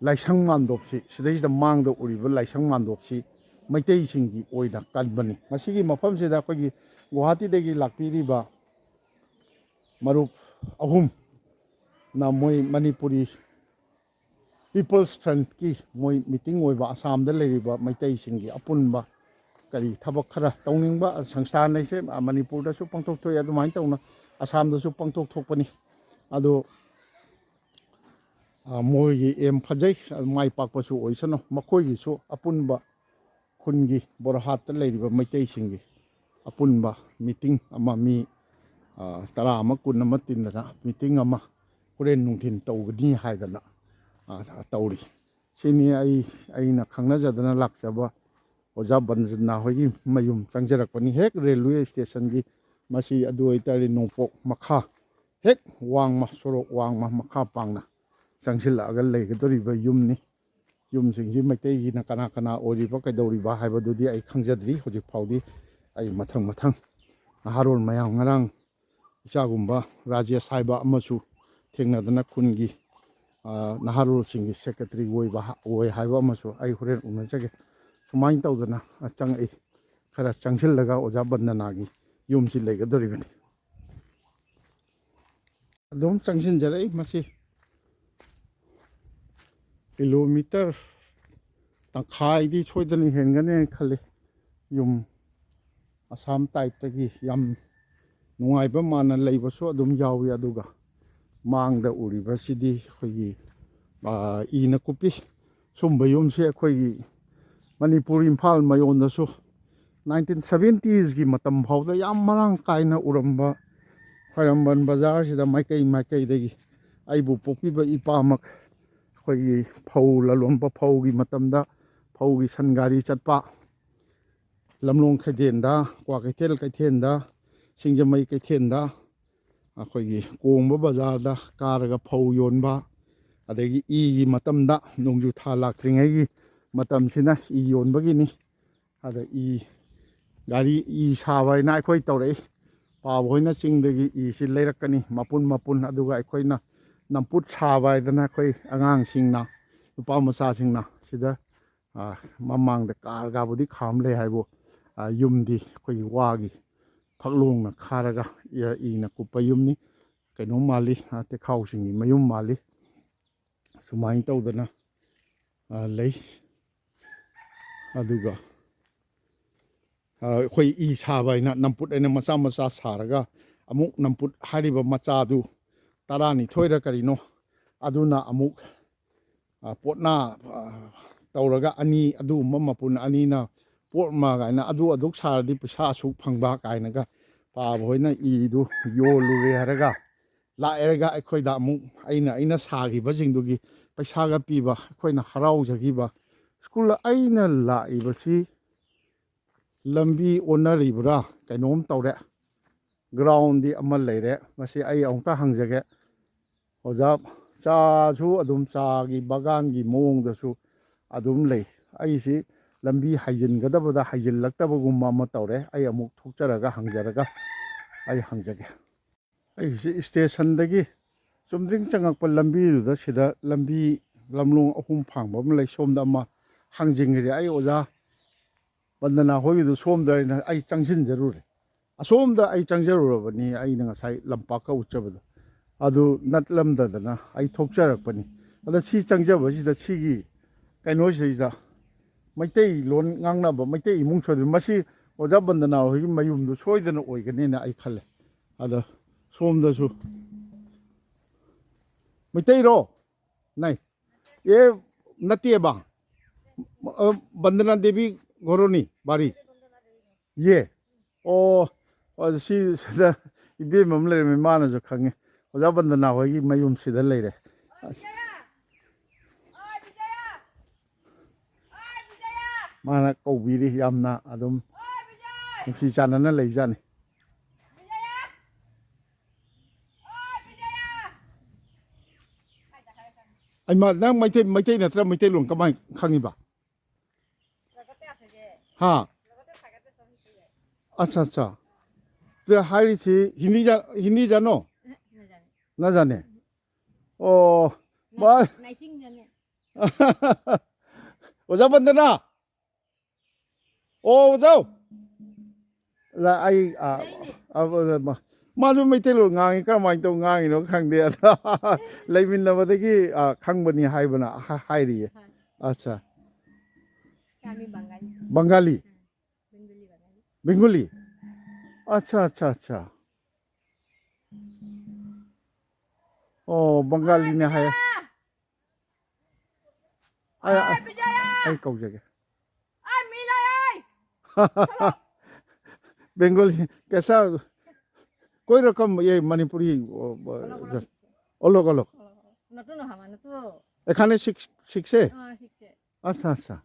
ꯂꯥꯏꯁꯪ ꯃꯥꯟꯗꯣꯞꯁꯤ ꯁꯤꯗꯩꯁꯤꯗ ꯃꯥꯡꯗ ꯎꯔꯤꯕ ꯂꯥꯏꯁꯪ ꯃꯥꯟꯗꯣꯞꯁꯤ ꯃꯩꯇꯩꯁꯤꯡꯒꯤ ꯑꯣꯏꯅ ꯀꯟꯕꯅꯤ ꯃꯁꯤꯒꯤ ꯃꯐꯝꯁꯤꯗ ꯑꯩꯈꯣꯏꯒꯤ ꯒꯨꯋꯥꯍꯥꯇꯤꯗꯒꯤ ꯂꯥꯛꯄꯤꯔꯤꯕ ꯃꯔꯨꯞ ꯑꯍꯨꯝꯅ ꯃꯣꯏ ꯃꯅꯤꯄꯨꯔꯤ ꯄꯤꯄꯜꯁ ꯐ꯭ꯔꯟꯠꯀꯤ ꯃꯣꯏ ꯃꯤꯇꯤꯡ ꯑꯣꯏꯕ ꯑꯁꯥꯝꯗ ꯂꯩꯔꯤꯕ ꯃꯩꯇꯩꯁꯤꯡꯒꯤ ꯑꯄꯨꯟꯕ ꯀꯔꯤ ꯊꯕꯛ ꯈꯔ ꯇꯧꯅꯤꯡꯕ ꯁꯪꯁꯊꯥꯟ ꯍꯥꯏꯁꯦ ꯃꯅꯤꯄꯨꯔꯗꯁꯨ ꯄꯥꯡꯊꯣꯛ ꯊꯣꯛꯏ ꯑꯗꯨꯃꯥꯏꯅ ꯇꯧꯅ ꯑꯁꯥꯝꯗꯁꯨ ꯄꯥꯡꯊꯣꯛ ꯊꯣꯛꯄꯅꯤ ꯑꯗꯣ ꯃꯣꯏꯒꯤ ꯑꯦꯝ ꯐꯖꯩ ꯃꯥꯏ ꯄꯥꯛꯄꯁꯨ ꯑꯣꯏꯁꯅꯨ ꯃꯈꯣꯏꯒꯤꯁꯨ ꯑꯄꯨꯟꯕ ꯈꯨꯟꯒꯤ ꯕꯣꯔꯍꯥꯠꯇ ꯂꯩꯔꯤꯕ ꯃꯩꯇꯩꯁꯤꯡꯒꯤ ꯑꯄꯨꯟꯕ ꯃꯤꯇꯤꯡ ꯑꯃ ꯃꯤ 10 ꯑꯃ 20 ꯑꯃ ꯇꯤꯟꯗꯅ ꯃꯤꯇꯤꯡ ꯑꯃ ꯍꯣꯔꯦꯟ ꯅꯨꯡꯊꯤꯟ ꯇꯧꯒꯅꯤ ꯍꯥꯏꯗꯅ ꯇꯧꯔꯤ ꯁꯤꯅꯤ ꯑꯩꯅ ꯈꯪꯅꯖꯗꯅ ꯂꯥꯛꯆꯕ ꯑꯣꯖꯥ ꯕꯟꯗꯅꯥ ꯍꯣꯏꯒꯤ ꯃꯌꯨꯝ ꯆꯪꯖꯔꯛꯄꯅꯤ ꯍꯦꯛ ꯔꯦꯜꯋꯦ ꯏꯁꯇꯦꯁꯟꯒꯤ ꯃꯁꯤ ꯑꯗꯨ ꯑꯣꯏꯇꯥꯔꯗꯤ ꯅꯣꯡꯄꯣꯛ ꯃꯈꯥ ꯍꯦꯛ ꯋꯥꯡꯃ ꯁꯣꯔꯣꯛ ꯋꯥꯡꯃ ꯃꯈꯥ ꯄꯥꯡꯅ ꯆꯪꯁꯤꯜꯂꯛꯑꯒ ꯂꯩꯒꯗꯧꯔꯤꯕ ꯌꯨꯝꯅꯤ ꯌꯨꯝꯁꯤꯡꯁꯤ ꯃꯩꯇꯩꯒꯤꯅ ꯀꯅꯥ ꯀꯅꯥ ꯑꯣꯏꯔꯤꯕ ꯀꯩꯗꯧꯔꯤꯕ ꯍꯥꯏꯕꯗꯨꯗꯤ ꯑꯩ ꯈꯪꯖꯗ꯭ꯔꯤ ꯍꯧꯖꯤꯛ ꯐꯥꯎꯗꯤ ꯑꯩ ꯃꯊꯪ ꯅꯍꯥꯔꯣꯜ ꯃꯌꯥꯝ ꯉꯔꯥꯡ ꯏꯆꯥꯒꯨꯝꯕ ꯔꯥꯖꯦꯁ ꯍꯥꯏꯕ ꯑꯃꯁꯨ ꯊꯦꯡꯅꯗꯅ ꯈꯨꯟꯒꯤ ꯅꯍꯥꯔꯣꯜꯁꯤꯡꯒꯤ ꯁꯦꯀ꯭ꯔꯦꯇꯔꯤ ꯑꯣꯏ ꯍꯥꯏꯕ ꯑꯃꯁꯨ ꯑꯩ ꯍꯣꯔꯦꯟ ꯎꯅꯖꯒꯦ ꯁꯨꯃꯥꯏꯅ ꯇꯧꯗꯅ ꯆꯪꯉꯛꯏ ꯈꯔ ꯆꯪꯁꯤꯜꯂꯒ ꯑꯣꯖꯥ ꯕꯟꯗꯅꯥꯒꯤ ꯌꯨꯝꯁꯤ ꯂꯩꯒꯗꯧꯔꯤꯕꯅꯤ ꯑꯗꯨꯝ ꯆꯪꯁꯤꯟꯖꯔꯛꯏ ꯃꯁꯤ ꯀꯤꯂꯣꯃꯤꯇꯔ ꯇꯪꯈꯥꯏꯗꯤ ꯁꯣꯏꯗꯅ ꯍꯦꯟꯒꯅꯤ ꯈꯜꯂꯤ ꯌꯨꯝ ꯑꯁꯥꯝ ꯇꯥꯏꯞꯇꯒꯤ ꯌꯥꯝ ꯅꯨꯡꯉꯥꯏꯕ ꯃꯥꯟꯅ ꯂꯩꯕꯁꯨ ꯑꯗꯨꯝ ꯌꯥꯎꯏ ꯑꯗꯨꯒ ꯃꯥꯡꯗ ꯎꯔꯤꯕꯁꯤꯗꯤ ꯑꯩꯈꯣꯏꯒꯤ ꯏꯅ ꯀꯨꯞꯄꯤ ꯁꯨꯝꯕ ꯌꯨꯝꯁꯦ ꯑꯩꯈꯣꯏꯒꯤ ꯃꯅꯤꯄꯨꯔ ꯏꯝꯐꯥꯜ ꯃꯌꯣꯟꯗꯁꯨ 1970s ꯃꯇꯝ ꯐꯥꯎꯗ ꯌꯥꯝ ꯃꯔꯥꯡ ꯀꯥꯏꯅ ꯎꯔꯝꯕ ꯈ꯭ꯋꯥꯏꯔꯝꯕꯟ ꯕꯖꯥꯔꯁꯤꯗ ꯃꯥꯏꯀꯩꯗꯒꯤ ꯑꯩꯕꯨ ꯄꯣꯛꯄꯤꯕ ꯏꯄꯥꯃꯛ ꯑꯩꯈꯣꯏꯒꯤ ꯐꯧ ꯂꯂꯣꯟꯕ ꯐꯧꯒꯤ ꯃꯇꯝꯗ ꯐꯧꯒꯤ ꯁꯟꯒꯥꯔꯤ ꯆꯠꯄ ꯂꯝꯂꯣꯡ ꯈꯩꯊꯦꯜꯗ ꯀ꯭ꯋꯥꯀꯩꯊꯦꯜ ꯁꯤꯡꯖꯃꯩ ꯀꯩꯊꯦꯜꯗ ꯑꯩꯈꯣꯏꯒꯤ ꯀꯣꯡꯕ ꯕꯖꯥꯔꯗ ꯀꯥꯔꯒ ꯐꯧ ꯌꯣꯟꯕ ꯑꯗꯒꯤ ꯏꯒꯤ ꯃꯇꯝꯗ ꯅꯣꯡꯖꯨ ꯊꯥ ꯂꯥꯛꯇ꯭ꯔꯤꯉꯩꯒꯤ ꯃꯇꯝꯁꯤꯅ ꯏ ꯌꯣꯟꯕꯒꯤꯅꯤ ꯑꯗ ꯒꯥꯔꯤ ꯁꯥꯕ ꯍꯥꯏꯅ ꯑꯩꯈꯣꯏ ꯇꯧꯔꯛꯏ ꯄꯥꯕ ꯍꯣꯏꯅ ꯆꯤꯡꯗꯒꯤ ꯏꯁꯤ ꯂꯩꯔꯛꯀꯅꯤ ꯃꯄꯨꯟ ꯑꯗꯨꯒ ꯑꯩꯈꯣꯏꯅ ꯅꯝꯄꯨꯠ ꯁꯥꯕ ꯍꯥꯏꯗꯅ ꯑꯩꯈꯣꯏ ꯑꯉꯥꯡꯁꯤꯡꯅ ꯅꯨꯄꯥ ꯃꯆꯥꯁꯤꯡꯅ ꯁꯤꯗ ꯃꯃꯥꯡꯗ ꯀꯥꯔꯒꯕꯨꯗꯤ ꯈꯥꯝ ꯂꯩ ꯍꯥꯏꯕꯨ ꯌꯨꯝꯗꯤ ꯑꯩꯈꯣꯏꯒꯤ ꯋꯥꯒꯤ ꯐꯛꯂꯣꯡꯅ ꯈꯥꯔꯒ ꯏꯅ ꯀꯨꯞꯄ ꯌꯨꯝꯅꯤ ꯀꯩꯅꯣ ꯃꯥꯜꯂꯤ ꯇꯦꯈꯥꯎꯁꯤꯡꯒꯤ ꯃꯌꯨꯝ ꯃꯥꯜꯂꯤ ꯁꯨꯃꯥꯏꯅ ꯇꯧꯗꯅ ꯂꯩ ꯑꯗꯨꯒ ꯑꯩꯈꯣꯏ ꯏ ꯁꯥꯕ ꯍꯥꯏꯅ ꯅꯝꯄꯨꯠ ꯍꯥꯏꯅ ꯃꯆꯥ ꯁꯥꯔꯒ ꯑꯃꯨꯛ ꯅꯝꯄꯨꯠ ꯍꯥꯏꯔꯤꯕ ꯃꯆꯥꯗꯨ 12 ꯀꯔꯤꯅꯣ ꯑꯗꯨꯅ ꯑꯃꯨꯛ ꯄꯣꯠꯅꯥ ꯇꯧꯔꯒ ꯑꯗꯨꯒꯨꯝꯕ ꯃꯄꯨꯟ ꯑꯅꯤꯅ ꯄꯣꯠꯃ ꯀꯥꯏꯅ ꯑꯗꯨꯛ ꯁꯥꯔꯗꯤ ꯄꯩꯁꯥ ꯑꯁꯨꯛ ꯐꯪꯕ ꯀꯥꯏꯅꯒ ꯄꯥꯕ ꯍꯣꯏꯅ ꯏꯗꯨ ꯌꯣꯜꯂꯨꯔꯦ ꯍꯥꯏꯔꯒ ꯂꯥꯛꯑꯦꯔꯒ ꯑꯩꯈꯣꯏꯗ ꯑꯃꯨꯛ ꯑꯩꯅ ꯁꯥꯈꯤꯕꯁꯤꯡꯗꯨꯒꯤ ꯄꯩꯁꯥꯒ ꯄꯤꯕ ꯑꯩꯈꯣꯏꯅ ꯍꯔꯥꯎꯖꯈꯤꯕ ꯁ꯭ꯀꯨꯜ ꯑꯩꯅ ꯂꯥꯛꯏꯕꯁꯤ ꯂꯝꯕꯤ ꯑꯣꯟꯅꯔꯤꯕ꯭ꯔꯥ ꯀꯩꯅꯣꯝ ꯇꯧꯔꯦ ꯒ꯭ꯔꯥꯎꯟꯗꯤ ꯑꯃ ꯂꯩꯔꯦ ꯃꯁꯤ ꯑꯩ ꯑꯃꯨꯛꯇ ꯍꯪꯖꯒꯦ ꯑꯣꯖꯥ ꯆꯥꯁꯨ ꯑꯗꯨꯝ ꯆꯥꯒꯤ ꯕꯒꯥꯟꯒꯤ ꯃꯑꯣꯡꯗꯁꯨ ꯑꯗꯨꯝ ꯂꯩ ꯑꯩꯁꯤ ꯂꯝꯕꯤ ꯍꯥꯏꯖꯤꯟꯒꯗꯕꯗ ꯍꯥꯏꯖꯤꯜꯂꯛꯇꯕꯒꯨꯝꯕ ꯑꯃ ꯇꯧꯔꯦ ꯑꯩ ꯑꯃꯨꯛ ꯊꯣꯛꯆꯔꯒ ꯍꯪꯖꯔꯒ ꯑꯩ ꯍꯪꯖꯒꯦ ꯑꯩꯁꯤ ꯁ꯭ꯇꯦꯁꯟꯗꯒꯤ ꯆꯨꯝꯗ꯭ꯔꯤꯡ ꯆꯪꯉꯛꯄ ꯂꯝꯕꯤꯗꯨꯗ ꯁꯤꯗ ꯂꯝꯕꯤ ꯂꯝꯂꯣꯡ ꯑꯍꯨꯝ ꯐꯥꯡꯕ ꯑꯃ ꯂꯩ ꯁꯣꯝꯗ ꯑꯃ ꯍꯥꯡꯖꯤꯟꯈ꯭ꯔꯦ ꯑꯩ ꯑꯣꯖꯥ ꯕꯟꯗꯅꯥ ꯍꯣꯏꯒꯤꯗꯨ ꯁꯣꯝꯗ ꯑꯩ ꯆꯪꯁꯤꯟꯖꯔꯨꯔꯦ ꯑꯁꯣꯝꯗ ꯑꯩ ꯆꯪꯖꯔꯨꯔꯕꯅꯤ ꯑꯩꯅ ꯉꯁꯥꯏ ꯂꯝꯄꯥꯛꯀ ꯎꯠꯆꯕꯗꯣ ꯑꯗꯨ ꯅꯠꯂꯝꯗꯗꯅ ꯑꯩ ꯊꯣꯛꯆꯔꯛꯄꯅꯤ ꯑꯗ ꯁꯤ ꯆꯪꯖꯕꯁꯤꯗ ꯁꯤꯒꯤ ꯀꯩꯅꯣꯁꯤꯗ ꯃꯩꯇꯩꯂꯣꯟ ꯉꯥꯡꯅꯕ ꯃꯩꯇꯩ ꯏꯃꯨꯡ ꯁꯣꯏꯗꯅ ꯃꯁꯤ ꯑꯣꯖꯥ ꯕꯟꯗꯅꯥ ꯍꯣꯏꯒꯤ ꯃꯌꯨꯝꯗꯨ ꯁꯣꯏꯗꯅ ꯑꯣꯏꯒꯅꯤꯅ ꯑꯩ ꯈꯜꯂꯦ ꯑꯗ ꯁꯣꯝꯗꯁꯨ ꯃꯩꯇꯩꯔꯣ ꯅꯥꯏ ꯑꯦ नत्तेबा बंदना देवी घोरोनी बारी ये ओ सी इबेम अम लेरे मानसु खंगे ओजा बंदना होगी मयूम सिदा लेरे माना कौबीरी यामना अदुम नुसी चानना लेजानी अमा नंग मैते मैते नत्र मैते लोन कमाय खंगिबा हाँ अच्छा अच्छा तो हारी सी हिंदी जानो ना जाने ओ बस ओजा बंदना ओ जाओ ला आई अब माजु मैतेलो ngangi karamai to ngangi no khangde ada leiminabadagi khangbani haibana hairiye acha kami Bengali Bengali Bengali अच्छा अच्छा अच्छा ओ बंगाली ने है आई कौ जगह बंगाली कैसा कोई रकम ये मणिपुरी अलग अलग एखाने शिक्षे अच्छा अच्छा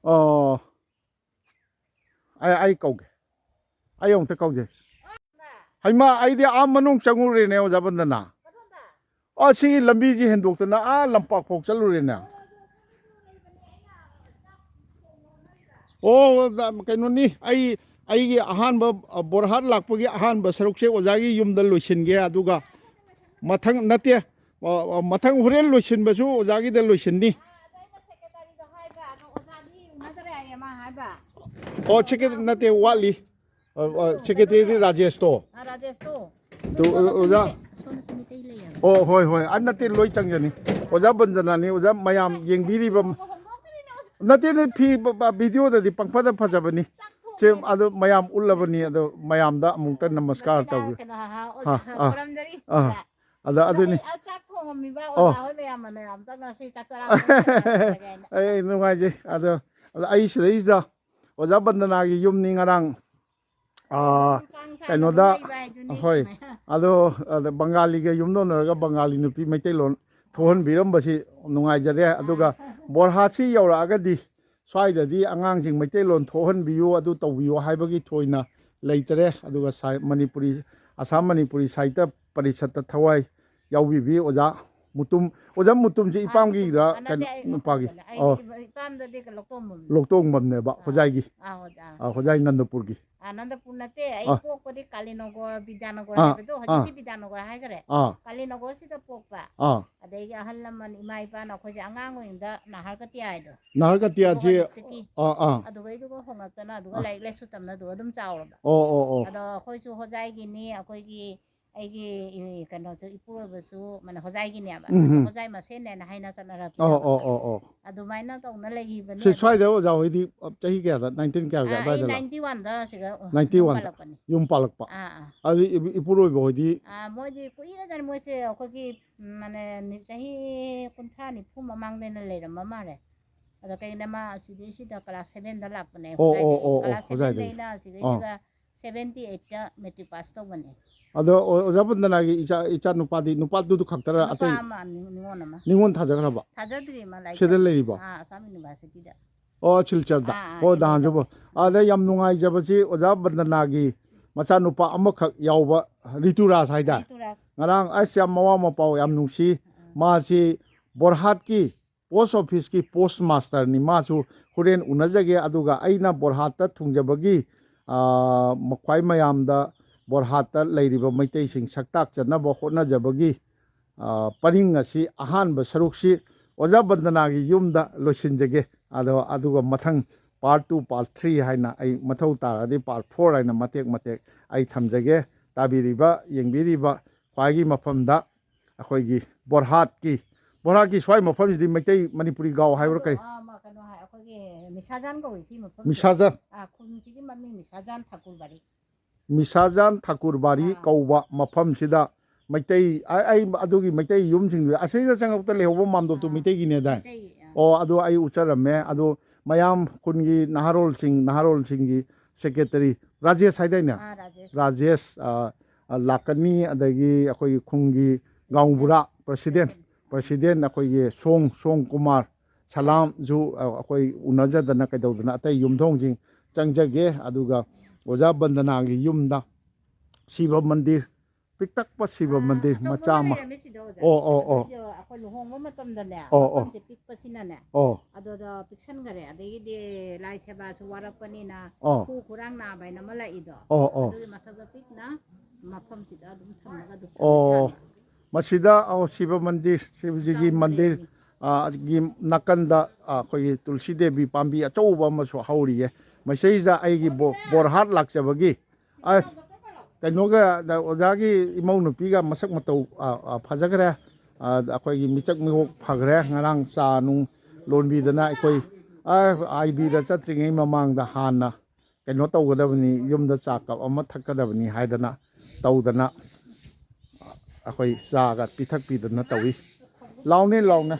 ओ आई कौगे आई ओंते कौजे हाइमा आइदे आ मनुंग चंगुरेने ओजा बंदना असी लंबी जी हेंदोक्तना आ लंपाक फोक चलुरेने ओ कैनोनी आई अहानब बोरहाट लाकपगी अहानब सरुकसे ओजागी युमदा लोइसिनगे अदुगा मथंग नते मथंग होरेन लोइसिनबसु ओजागी द लोइसिननी ओ चेके नते वाली सेक्रेटरी राजेश तो ओजा ओ होय होय नते लोई चंगजनी ओजा बंदनानी ओजा मयाम येंगबिरिबा नते ने फी वीडियो ददी पंगफदा फजबनी से अदो मयाम उल्लबनी अदो मयामदा अमुक्ता नमस्कार तब हां अदा अदनी चाक थोंगमिबा ओजा होय मयाम मयाम ता नसी चतरा ए नुगाजे अदो आई सिदैजा ओजा बंदनागी युमनी ngarang कनोदा होय अदो बंगाली के युमदोनरगा बंगाली नुपी मैतेलोन थोहन बिरमबसी नुगाइजरे अदुगा बोरहासी यौरागदी स्वाइददी आंगांजिंग मैतेलोन थोहन बियो अदु तौबियो हाइबगी थोइना लेतरे अदुगा मणिपुरी आसाम मणिपुरी साहित्य परिषद थवाई याउबी ओजा ओजा मुतुम जी इपामगी रा नुपागी इपामददी लोक्तोंगमनेबा होजाइगी होजाइ नंदपुरगी आनंदपुर नते आई पोकपदी कालीनगर विद्यानगर हाइबदो हजिति विद्यानगर हाइगरे कालीनगर सिदा पोकपा अदेगी अहल लमन इमा इपा नखोजे अंगांग ओइंदा नाहरकतिया जे अदुगैदुगो होंगक्तना अदुगा लाइक लेसु तमना दो अदुम चावरबा अदो खोइसु होजाइगिनी अखोइगी आइगी कनोसु इपुरबसु माने होजाइगिनेबा होजाइ मसेने हाइना चनरा अदुमाइना तौना लेगिबने से स्वाइदा ओजा होइदी चही क्या 19 क्या गा दादा 91 दा सिगा 91 युम पालकपा अदि इपुरोइबो होइदी मोइदी कुइना जान मोइसे अखोगी माने चही कुंथा निफु ममांगदेना लेरम मारे अदा कइना मा सिदि सिदा क्लास 7 दा लापने क्लास 7 देना सिगा 78ꯗ ꯃꯦꯇ꯭ꯔꯤꯛ ꯄꯥꯁ ꯇꯧꯕꯅꯦ ꯑꯗꯣ ꯑꯣꯖꯥ ꯕꯟꯗꯅꯥꯒꯤ ꯏꯆꯥ ꯅꯨꯄꯥꯗꯤ ꯅꯨꯄꯥꯗꯨꯗꯨ ꯈꯛꯇꯔ ꯅꯨꯄꯥ ꯑꯇꯩ ꯑꯃ ꯅꯤꯉꯣꯜ ꯑꯃ ꯅꯤꯉꯣꯜ ꯊꯥꯖꯈ꯭ꯔꯕ ꯊꯥꯖꯗ꯭ꯔꯤ ꯃꯥ ꯂꯥꯏꯔꯤꯛ ꯁꯤꯗ ꯂꯩꯔꯤꯕꯣ ꯑꯁꯥꯝ ꯌꯨꯅꯤꯚꯔꯁꯤꯇꯤꯗ ꯑꯣ ꯁꯤꯜꯆꯔꯗ ꯍꯣꯏ ꯅꯍꯥꯟꯁꯨꯕꯣ ꯑꯗ ꯌꯥꯝ ꯅꯨꯡꯉꯥꯏꯖꯕꯁꯤ ꯑꯣꯖꯥ ꯕꯟꯗꯅꯥꯒꯤ ꯃꯆꯥꯅꯨꯄꯥ ꯑꯃꯈꯛ ꯌꯥꯎꯕ ꯔꯤꯇꯨꯔꯥꯖ ꯍꯥꯏꯇꯥꯔꯦ ꯔꯤꯇꯨꯔꯥꯖ ꯉꯔꯥꯡ ꯑꯁ ꯌꯥꯝ ꯃꯋꯥ ꯃꯄꯥꯎ ꯌꯥꯝ ꯅꯨꯡꯁꯤ ꯃꯥꯁꯤ ꯕꯣꯔꯍꯥꯠꯀꯤ ꯄꯣꯁ ꯑꯣꯐꯤꯁꯀꯤ ꯄꯣꯁ ꯃꯥꯁꯇꯔꯅꯤ ꯃꯥꯁꯨ ꯍꯣꯔꯦꯟ ꯎꯅꯖꯒꯦ ꯑꯗꯨꯒ ꯑꯩꯅ ꯕꯣꯔꯍꯥꯠꯇ ꯊꯨꯡꯖꯕꯒꯤ ꯃꯈ꯭ꯋꯥꯏ ꯃꯌꯥꯝꯗ ꯕꯣꯔꯍꯥꯠꯇ ꯂꯩꯔꯤꯕ ꯃꯩꯇꯩꯁꯤꯡ ꯁꯛꯇꯥꯛꯆꯅꯕ ꯍꯣꯠꯅꯖꯕꯒꯤ ꯄꯔꯤꯡ ꯑꯁꯤ ꯑꯍꯥꯟꯕ ꯁꯔꯨꯛꯁꯤ ꯑꯣꯖꯥ ꯕꯟꯗꯅꯥꯒꯤ ꯌꯨꯝꯗ ꯂꯣꯏꯁꯤꯟꯖꯒꯦ ꯑꯗꯨꯒ ꯃꯊꯪ ꯄꯥꯔꯠ 2 ꯄꯥꯔꯠ 3 ꯍꯥꯏꯅ ꯑꯩ ꯃꯊꯧ ꯇꯥꯔꯗꯤ ꯄꯥꯔꯠ 4 ꯍꯥꯏꯅ ꯃꯇꯦꯛ ꯃꯇꯦꯛ ꯑꯩ ꯊꯝꯖꯒꯦ ꯇꯥꯕꯤꯔꯤꯕ ꯌꯦꯡꯕꯤꯔꯤꯕ ꯈ꯭ꯋꯥꯏꯒꯤ ꯃꯐꯝꯗ ꯑꯩꯈꯣꯏꯒꯤ ꯕꯣꯔꯍꯥꯠꯀꯤ ꯁ꯭ꯋꯥꯏ ꯃꯐꯝꯁꯤꯗꯤ ꯃꯩꯇꯩ ꯃꯅꯤꯄꯨꯔꯤ ꯒꯥꯎ ꯍꯥꯏꯕ꯭ꯔꯥ ꯀꯔꯤ ꯀꯩꯅꯣ ꯍꯥꯏ ꯑꯩꯈꯣꯏꯒꯤ ꯃꯤꯁꯥꯖꯥꯟ ꯀꯧꯏ ꯁꯤ ꯃꯐꯝ ꯃꯤꯁꯥꯖꯥꯟ ꯈꯨꯟꯁꯤꯒꯤ ꯃꯃꯤꯡ ꯃꯤꯁꯥꯖꯥꯟ ꯊꯥꯀꯨꯔꯕꯥꯔꯤ ꯃꯤꯁꯥꯖꯥꯟ ꯊꯥꯀꯨꯔꯕꯥꯔꯤ ꯀꯧꯕ ꯃꯐꯝꯁꯤꯗ ꯃꯩꯇꯩ ꯑꯩ ꯑꯗꯨꯒꯤ ꯃꯩꯇꯩ ꯌꯨꯝꯁꯤꯡꯗꯨ ꯑꯁꯤꯗ ꯆꯪꯉꯛꯇ ꯂꯩꯍꯧꯕ ꯃꯥꯝꯗꯣꯞꯇꯨ ꯃꯩꯇꯩꯒꯤꯅꯦꯗꯥꯏ ꯑꯣ ꯑꯗꯨ ꯑꯩ ꯎꯠꯆꯔꯝꯃꯦ ꯑꯗꯨ ꯃꯌꯥꯝ ꯈꯨꯟꯒꯤ ꯅꯍꯥꯔꯣꯜꯁꯤꯡꯒꯤ ꯁꯦꯀ꯭ꯔꯦꯇꯔꯤ ꯔꯥꯖꯦꯁ ꯍꯥꯏꯗꯥꯏꯅꯦ ꯔꯥꯖꯦꯁ ꯂꯥꯛꯀꯅꯤ ꯑꯗꯒꯤ ꯑꯩꯈꯣꯏꯒꯤ ꯈꯨꯟꯒꯤ ꯒꯥꯎꯕꯨꯔꯥ ꯄ꯭ꯔꯁꯤꯗꯦꯟ ꯑꯩꯈꯣꯏꯒꯤ ꯁꯣꯡ ꯀꯨꯃꯥꯔ ꯁꯂꯥꯝꯁꯨ ꯑꯩꯈꯣꯏ ꯎꯅꯖꯗꯅ ꯀꯩꯗꯧꯗꯅ ꯑꯇꯩ ꯌꯨꯝꯊꯣꯡꯁꯤꯡ ꯆꯪꯖꯒꯦ ꯑꯗꯨꯒ ꯑꯣꯖꯥ ꯕꯟꯗꯅꯥꯒꯤ ꯌꯨꯝꯗ ꯁꯤꯕ ꯃꯟꯗꯤꯔ ꯄꯤꯛꯇꯛꯄ ꯁꯤꯕ ꯃꯟꯗꯤꯔ ꯃꯆꯥ ꯑꯃ ꯑꯩꯈꯣꯏ ꯂꯨꯍꯣꯡꯕ ꯃꯇꯝꯗꯅꯦ ꯃꯐꯝꯁꯦ ꯄꯤꯛꯄꯁꯤꯅꯅꯦ ꯑꯗꯨꯗ ꯄꯤꯛꯁꯟꯈꯔꯦ ꯑꯗꯒꯤꯗꯤ ꯂꯥꯏ ꯁꯦꯕꯥꯁꯨ ꯋꯥꯔꯛꯄꯅꯤꯅ ꯈꯨ ꯈꯨꯔꯥꯡ ꯅꯥꯕ ꯍꯥꯏꯅ ꯑꯃ ꯂꯥꯛꯏꯗꯣ ꯑꯗꯨꯒꯤ ꯃꯊꯛꯇ ꯄꯤꯛꯅ ꯃꯐꯝꯁꯤꯗ ꯑꯗꯨꯝ ꯊꯝꯃꯒ ꯑꯗꯨꯝ ꯃꯁꯤꯗ ꯁꯤꯕ ꯃꯟꯗꯤꯔ ꯁꯤꯕꯖꯤꯒꯤ ꯃꯟꯗꯤꯔ ꯒꯤ ꯅꯥꯀꯟꯗ ꯑꯩꯈꯣꯏꯒꯤ ꯇꯨꯜꯁꯤ ꯗꯦꯕꯤ ꯄꯥꯝꯕꯤ ꯑꯆꯧꯕ ꯑꯃꯁꯨ ꯍꯧꯔꯤꯌꯦ ꯃꯁꯤꯗ ꯑꯩꯒꯤ ꯕꯣꯔꯍꯥꯠ ꯂꯥꯛꯆꯕꯒꯤ ꯀꯩꯅꯣꯒ ꯑꯣꯖꯥꯒꯤ ꯏꯃꯧ ꯅꯨꯄꯤꯒ ꯃꯁꯛ ꯃꯇꯧ ꯐꯖꯈ꯭ꯔꯦ ꯑꯩꯈꯣꯏꯒꯤ ꯃꯤꯆꯛ ꯃꯤꯋꯣꯛ ꯐꯈ꯭ꯔꯦ ꯉꯔꯥꯡ ꯆꯥ ꯅꯨꯡ ꯂꯣꯟꯕꯤꯗꯅ ꯑꯩꯈꯣꯏ ꯑꯥꯏꯕꯤꯗ ꯆꯠꯇ꯭ꯔꯤꯉꯩ ꯃꯃꯥꯡꯗ ꯍꯥꯟꯅ ꯀꯩꯅꯣ ꯇꯧꯒꯗꯕꯅꯤ ꯌꯨꯝꯗ ꯆꯥ ꯀꯞ ꯑꯃ ꯊꯛꯀꯗꯕꯅꯤ ꯍꯥꯏꯗꯅ ꯇꯧꯗꯅ ꯑꯩꯈꯣꯏ ꯆꯥꯒ ꯄꯤꯊꯛꯄꯤꯗꯅ ꯇꯧꯏ ꯂꯥꯎꯅꯦ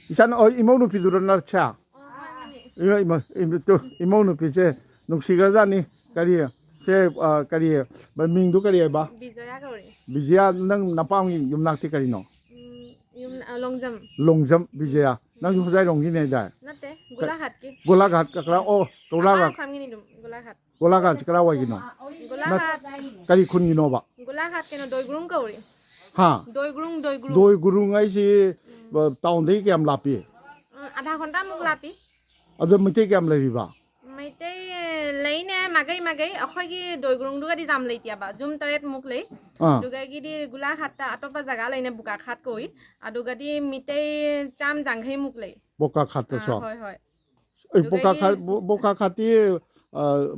ꯏꯆꯥ ꯏꯃꯧ ꯅꯨꯄꯤꯗꯨꯔ ꯅꯔꯁꯦ ꯏꯃꯧ ꯅꯨꯄꯤꯁꯦ ꯅꯨꯡꯁꯤꯈ꯭ꯔꯖꯥꯠꯅꯤ ꯀꯔꯤ ꯃꯤꯡꯗꯨ ꯀꯔꯤ ꯍꯥꯏꯕ ꯕꯤꯖꯌꯥ ꯀꯧꯔꯤ ꯕꯤꯖꯌꯥ ꯅꯪ ꯅꯄꯥꯝꯒꯤ ꯌꯨꯝꯅꯥꯛꯇꯤ ꯀꯔꯤꯅꯣ ꯂꯣꯡꯖꯝ ꯕꯤꯖꯌꯥ ꯅꯪꯁꯨ ꯍꯨꯖꯥꯏꯔꯣꯡꯒꯤꯅꯦ ꯍꯥꯏꯗꯥꯏ ꯅꯠꯇꯦ ꯒꯣꯂꯥꯘꯥꯠꯀꯤ ꯒꯣꯂꯥꯘꯥꯠ ꯀꯀ꯭ꯔꯥ ꯑꯄꯥ ꯑꯁꯥꯝꯒꯤꯅꯤ ꯑꯗꯨꯝ ꯒꯣꯂꯥꯘꯥꯠ ꯒꯣꯂꯥꯘꯥꯠꯁꯤ ꯀꯔꯥꯏꯋꯥꯏꯒꯤꯅꯣ ꯒꯣꯂꯥꯘꯥꯠ ꯀꯔꯤ ꯈꯨꯟꯒꯤꯅꯣꯕ ꯒꯣꯂꯥꯘꯥꯠ ꯀꯩꯅꯣ ꯗꯣꯏꯒ꯭ꯔꯨꯡ ꯀꯧꯔꯤ ꯍꯥ ꯗꯣꯏꯒ꯭ꯔꯨꯡ ꯗꯣꯏ ꯒꯨꯔꯨꯡ ꯍꯥꯏꯁꯤ ꯇꯥꯎꯟꯗꯒꯤ ꯀꯌꯥꯝ ꯂꯥꯞꯄꯤ ꯑꯙꯥ ꯘꯟꯇꯥꯃꯨꯛ ꯂꯥꯞꯄꯤ ꯑꯗꯣ ꯃꯩꯇꯩ ꯀꯌꯥꯝ ꯂꯩꯔꯤꯕ ꯃꯩꯇꯩ ꯂꯩꯅꯦ ꯃꯥꯒꯩ ꯑꯩꯈꯣꯏꯒꯤ ꯗꯣꯏꯒ꯭ꯔꯨꯡꯗꯨꯒꯗꯤ ꯌꯥꯝ ꯂꯩꯇꯦꯕ ꯖꯨꯝ 8ꯃꯨꯛ ꯂꯩ ꯑꯗꯨꯒꯒꯤꯗꯤ ꯒꯨꯂꯥꯘꯥꯠꯇ ꯑꯇꯣꯞꯄ ꯖꯒꯥ ꯂꯩꯅꯦ ꯕꯨꯀꯥꯈꯥꯠ ꯀꯧꯏ ꯑꯗꯨꯒꯗꯤ ꯃꯤꯇꯩ 150-200ꯃꯨꯛ ꯂꯩ ꯕꯣꯀꯥꯈꯥꯠꯇꯁꯨ ꯍꯣꯏ ꯕꯣꯀꯥꯈꯥꯠꯇꯤ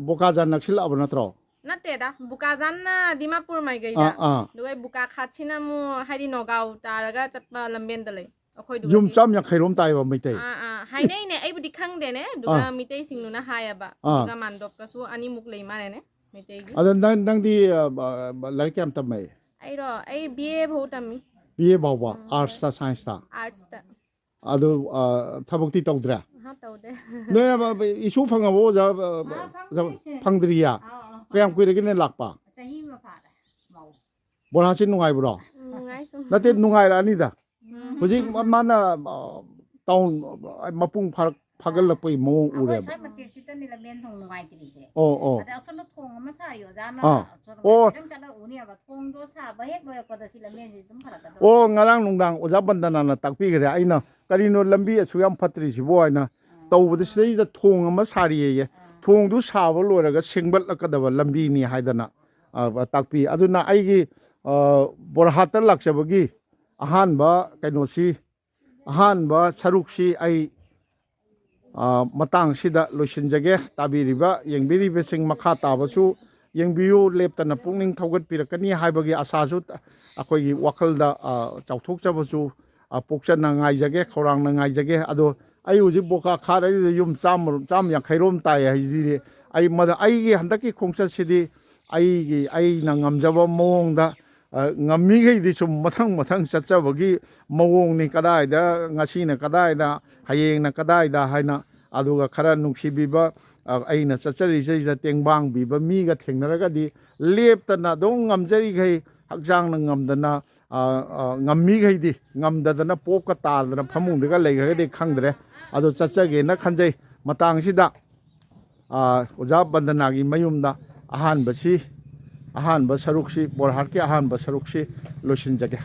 ꯕꯣꯀꯥꯖꯥꯟ ꯅꯛꯁꯤꯜꯂꯛꯑꯕ ꯅꯠꯇ꯭ꯔꯣ ꯅꯠꯇꯦꯗ ꯕꯨꯀꯥꯖꯥꯟꯅ ꯗꯤꯃꯥꯄꯨꯔ ꯃꯥꯏꯀꯩꯗ ꯑꯗꯨꯒ ꯕꯨꯀꯥꯈꯥꯠꯁꯤꯅ ꯑꯃꯨꯛ ꯍꯥꯏꯗꯤ ꯅꯣꯒꯥꯎ ꯇꯥꯔꯒ ꯆꯠꯄ ꯂꯝꯕꯦꯟꯗ ꯂꯩ ꯌꯨꯝ 150ꯔꯣꯝ ꯇꯥꯏꯕ ꯃꯩꯇꯩ ꯍꯥꯏꯅꯩꯅꯦ ꯑꯩꯕꯨꯗꯤ ꯈꯪꯗꯦꯅꯦ ꯑꯗꯨꯒ ꯃꯤꯇꯩꯁꯤꯡꯗꯨꯅ ꯍꯥꯏꯌꯦꯕ ꯑꯗꯨꯒ ꯃꯥꯟꯗꯣꯞꯀꯁꯨ 2ꯃꯨꯛ ꯂꯩ ꯃꯥꯜꯂꯦꯅꯦ ꯃꯩꯇꯩꯒꯤ ꯑꯗ ꯅꯪꯗꯤ ꯂꯥꯏꯔꯤꯛ ꯀꯌꯥꯝ ꯇꯝꯃꯦ ꯑꯩ BA ꯐꯥꯎ ꯇꯝꯃꯤ BA ꯐꯥꯎꯕ ꯑꯥꯔꯠꯁꯇ ꯁꯥꯏꯟꯁꯇ ꯑꯥꯔꯠꯁꯇ ꯑꯗꯨ ꯊꯕꯛꯇꯤ ꯇꯧꯗ꯭ꯔꯦ ꯇꯧꯗꯦ ꯅꯣꯏ ꯏꯁꯨ ꯐꯪꯉꯕꯣ ꯑꯣꯖꯥ ꯐꯪꯗ꯭ꯔꯤꯌꯥ ꯀꯌꯥꯝ ꯀꯨꯏꯔꯒꯦꯅꯦ ꯂꯥꯛꯄ ꯆꯍꯤ ꯑꯃ ꯐꯥꯔꯦ ꯕꯣꯔꯍꯥꯠꯁꯤ ꯅꯨꯡꯉꯥꯏꯕ꯭ꯔꯣ ꯅꯨꯡꯉꯥꯏ ꯁꯨꯝ ꯅꯠꯇꯦ ꯅꯨꯡꯉꯥꯏꯔꯛꯑꯅꯤꯗ ꯍꯧꯖꯤꯛ ꯃꯥꯅ ꯇꯥꯎꯟ ꯃꯄꯨꯡ ꯐꯥꯒꯠꯂꯛꯄꯒꯤ ꯃꯑꯣꯡ ꯎꯔꯦꯕ ꯁ꯭ꯋꯥꯏ ꯃꯇꯦꯛꯁꯤꯗꯅꯤ ꯂꯝꯕꯦꯟ ꯊꯣꯡ ꯅꯨꯡꯉꯥꯏꯇ꯭ꯔꯤꯁꯦ ꯑꯗ ꯑꯁꯣꯝꯗ ꯊꯣꯡ ꯑꯃ ꯁꯥꯔꯤ ꯑꯣꯖꯥꯅ ꯈꯤꯇꯪ ꯆꯠꯂ ꯎꯅꯦꯕ ꯊꯣꯡꯗꯣ ꯁꯥꯕ ꯍꯦꯛ ꯂꯣꯏꯔꯛꯄꯗ ꯁꯤ ꯂꯝꯕꯦꯟꯁꯤ ꯑꯗꯨꯝ ꯐꯔꯛꯀꯗꯧꯔꯦ ꯉꯔꯥꯡ ꯅꯨꯡꯗꯥꯡ ꯑꯣꯖꯥ ꯕꯟꯗꯅꯥꯅ ꯇꯥꯛꯄꯤꯈ꯭ꯔꯦ ꯑꯩꯅ ꯀꯔꯤꯅꯣ ꯂꯝꯕꯤ ꯑꯁꯨꯛ ꯌꯥꯝ ꯐꯠꯇ꯭ꯔꯤꯁꯤꯕꯣ ꯍꯥꯏꯅ ꯇꯧꯕꯗ ꯁꯤꯗꯩꯗ ꯊꯣꯡ ꯑꯃ ꯁꯥꯔꯤꯌꯦ ꯊꯣꯡꯗꯨ ꯁꯥꯕ ꯂꯣꯏꯔꯒ ꯁꯦꯝꯒꯠꯂꯛꯀꯗꯕ ꯂꯝꯕꯤꯅꯤ ꯍꯥꯏꯗꯅ ꯇꯥꯛꯄꯤ ꯑꯗꯨꯅ ꯑꯩꯒꯤ ꯕꯣꯔꯍꯥꯠꯇ ꯂꯥꯛꯆꯕꯒꯤ ꯑꯍꯥꯟꯕ ꯁꯔꯨꯛꯁꯤ ꯑꯩ ꯃꯇꯥꯡꯁꯤꯗ ꯂꯣꯏꯁꯤꯟꯖꯒꯦ ꯇꯥꯕꯤꯔꯤꯕ ꯌꯦꯡꯕꯤꯔꯤꯕꯁꯤꯡ ꯃꯈꯥ ꯇꯥꯕꯁꯨ ꯌꯦꯡꯕꯤꯌꯨ ꯂꯦꯞꯇꯅ ꯄꯨꯛꯅꯤꯡ ꯊꯧꯒꯠꯄꯤꯔꯛꯀꯅꯤ ꯍꯥꯏꯕꯒꯤ ꯑꯁꯥꯁꯨ ꯑꯩꯈꯣꯏꯒꯤ ꯋꯥꯈꯜꯗ ꯆꯥꯎꯊꯣꯛꯆꯕꯁꯨ ꯄꯣꯛꯆꯅ ꯉꯥꯏꯖꯒꯦ ꯈꯧꯔꯥꯡꯅ ꯉꯥꯏꯖꯒꯦ ꯑꯗꯣ ꯑꯩ ꯍꯧꯖꯤꯛ ꯕꯣꯀꯥꯈꯥꯠ ꯍꯥꯏꯁꯤꯗ ꯌꯨꯝ 150ꯔꯣꯝ ꯇꯥꯏ ꯍꯥꯏꯁꯤꯗꯤ ꯑꯩꯒꯤ ꯍꯟꯗꯛꯀꯤ ꯈꯣꯡꯆꯠꯁꯤꯗꯤ ꯑꯩꯅ ꯉꯝꯖꯕ ꯃꯑꯣꯡꯗ ꯉꯝꯃꯤꯈꯩꯗꯤ ꯁꯨꯝ ꯃꯊꯪ ꯆꯠꯆꯕꯒꯤ ꯃꯑꯣꯡꯅꯤ ꯀꯗꯥꯏꯗ ꯉꯁꯤꯅ ꯀꯗꯥꯏꯗ ꯍꯌꯦꯡꯅ ꯀꯗꯥꯏꯗ ꯍꯥꯏꯅ ꯑꯗꯨꯒ ꯈꯔ ꯅꯨꯡꯁꯤꯕꯤꯕ ꯑꯩꯅ ꯆꯠꯆꯔꯤꯁꯤꯗ ꯇꯦꯡꯕꯥꯡ ꯄꯤꯕ ꯃꯤꯒ ꯊꯦꯡꯅꯔꯒꯗꯤ ꯂꯦꯞꯇꯅ ꯑꯗꯨꯝ ꯉꯝꯖꯔꯤꯈꯩ ꯍꯛꯆꯥꯡꯅ ꯉꯝꯗꯅ ꯉꯝꯃꯤꯈꯩꯗꯤ ꯉꯝꯗꯗꯅ ꯄꯣꯞꯀ ꯇꯥꯗꯅ ꯐꯃꯨꯡꯗꯒ ꯂꯩꯈ꯭ꯔꯒꯗꯤ ꯈꯪꯗ꯭ꯔꯦ ꯑꯗꯣ ꯆꯠꯆꯒꯦꯅ ꯈꯟꯖꯩ ꯃꯇꯥꯡꯁꯤꯗ ꯑꯣꯖꯥ ꯕꯟꯗꯅꯥꯒꯤ ꯃꯌꯨꯝꯗ ꯑꯍꯥꯟꯕ ꯁꯔꯨꯛꯁꯤ ꯕꯣꯔꯍꯥꯠꯀꯤ ꯑꯍꯥꯟꯕ ꯁꯔꯨꯛꯁꯤ ꯂꯣꯏꯁꯤꯟꯖꯒꯦ